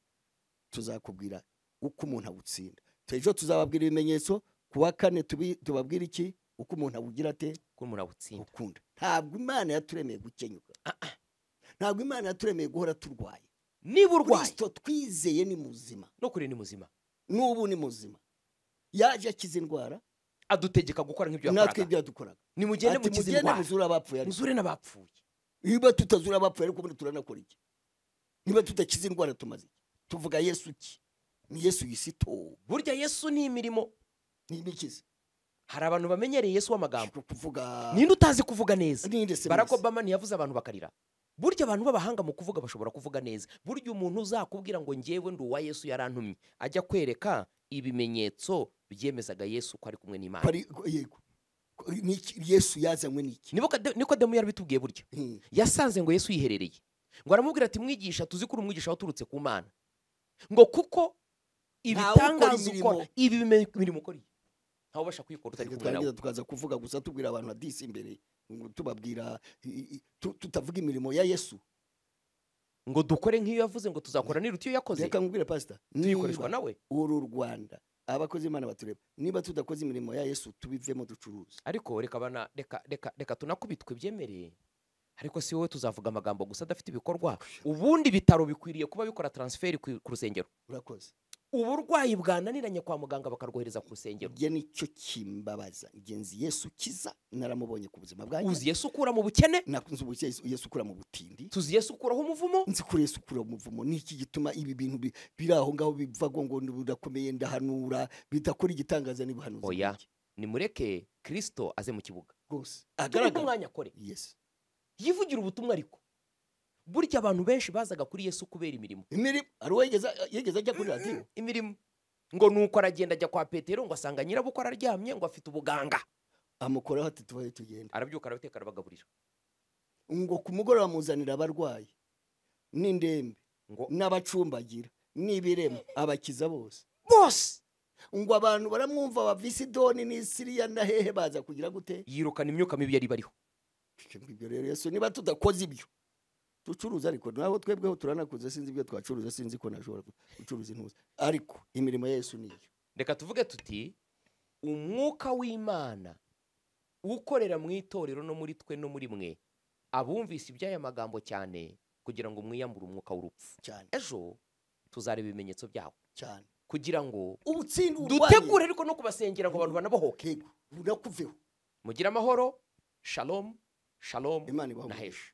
tuzakubwira uko umuntu agutsinda. Ejo tuzababwira ibimenyetso. Kuwa kane tubabwira iki uko umuntu abugira ate ko umuntu agutsinda. ukunda. Ntabwo Imana yaturemeye gukenyuka. Ntabwo Imana yaturemeye guhora turwaye. Niba urwaye Kristo twizeye ni muzima, no kuri ni muzima, n'ubu ni muzima. Yaje akiza indwara, adutegeka gukora nk'ibyo natwe yakoraga. ibyo dukoraga. Nimugende mukize indwara, muzura abapfuye. muzure n'abapfuye. Niba tutazura abapfuye ariko ubundi turanakora iki? Niba tutakiza indwara tumaze iki? Tuvuga Yesu ki? Ni Yesu yisito. Burya Yesu ni imirimo. Ni bikiza. Hari abantu bamenyereye Yesu w'amagambo. Kuvuga Ninde utazi kuvuga neza? Ninde se? Barack Obama ntiyavuze abantu bakarira. burya abantu b'abahanga mu kuvuga bashobora kuvuga neza. Burya umuntu uzakubwira ngo njyewe ndi uwa Yesu yarantumye ajya kwereka ibimenyetso byemezaga Yesu ko ari kumwe n'Imana. Yego. Yesu yazanywe n'iki? Nikodemu yarabitubwiye burya. Yasanze ngo Yesu yiherereye. Ngo aramubwira ati mwigisha, tuzi ko uri umwigisha waturutse ku Mana. Ngo kuko ibitangaza ukora, ibi mirimo ukora, ntawe ubasha kuyikora utari kumwe nawe. Tukaza kuvuga gusa tubwira abantu hadisi imbere, tubabwira tutavuga imirimo ya Yesu. Ngo dukore nk'iyo yavuze ngo tuzakora n'iruti iyo yakoze. Reka ngubwire pastor, tuyikoreshwa nawe. Uru Rwanda abakozi Imana batureba, niba tudakoze imirimo ya Yesu tubivemo ducuruza. Ariko reka tunakubitwe byemereye. Ariko si wowe tuzavuga amagambo gusa adafite ibikorwa. Ubundi bitaro bikwiriye kuba bikora transfer ku rusengero. Urakoze. Uburwayi bwananiranye kwa muganga bakarwohereza ku rusengero. Nge nicyo kimbabaza. Ngenzi Yesu kiza naramubonye ku buzima bwanjye. Uzi Yesu ukura mu bukene? Nakunze Yesu ukura mu butindi. Tuzi Yesu ukuraho umuvumo? Nzi kuri Yesu ukura mu muvumo. Niki gituma ibi bintu biri aho ngaho bivago ngo ndakomeye ndahanura bidakora igitangaza nibuhanuzi? Oya, nimureke Kristo aze mu kibuga. Rwose. Agaragara umwanya akore. Yes. Yivugira ubutumwa ariko. Burya abantu benshi bazaga kuri Yesu kubera imirimo. Imirimo ari yegeza ajya kuri radio. Imirimo. Ngo nuko aragenda ajya kwa Petero ngo asanga nyirabukwe araryamye ngo afite ubuganga. Amukoraho ati tubaye tugenda. Arabyuka arabiteka arabagaburira. Ngo kumugora bamuzanira abarwayi n'indembe n'abacumbagira n'ibirema abakiza bose. Ngo abantu baramwumva wa Visidoni ni Siriya na hehe baza kugira gute? Yirukana imyuka mibi yari bariho. Ibyo rero Yesu niba tudakoze ibyo tucuruza, ariko naho twebweho turanakuze, sinzi ibyo twacuruza, sinzi ko nashobora gucuruza intuza, ariko imirimo ya Yesu niyo. Reka tuvuge tuti umwuka w'Imana ukorera mu itorero no muri twe no muri mwe abumvise iby'aya magambo cyane kugira ngo mwiyambure umwuka w'urupfu cyane. Ejo tuzareba ibimenyetso byawo cyane kugira ngo dutegure ariko no kubasengera ngo abantu banabohoke unakuveho. Mugira amahoro. Shalom. Shalom Imana na Hesha.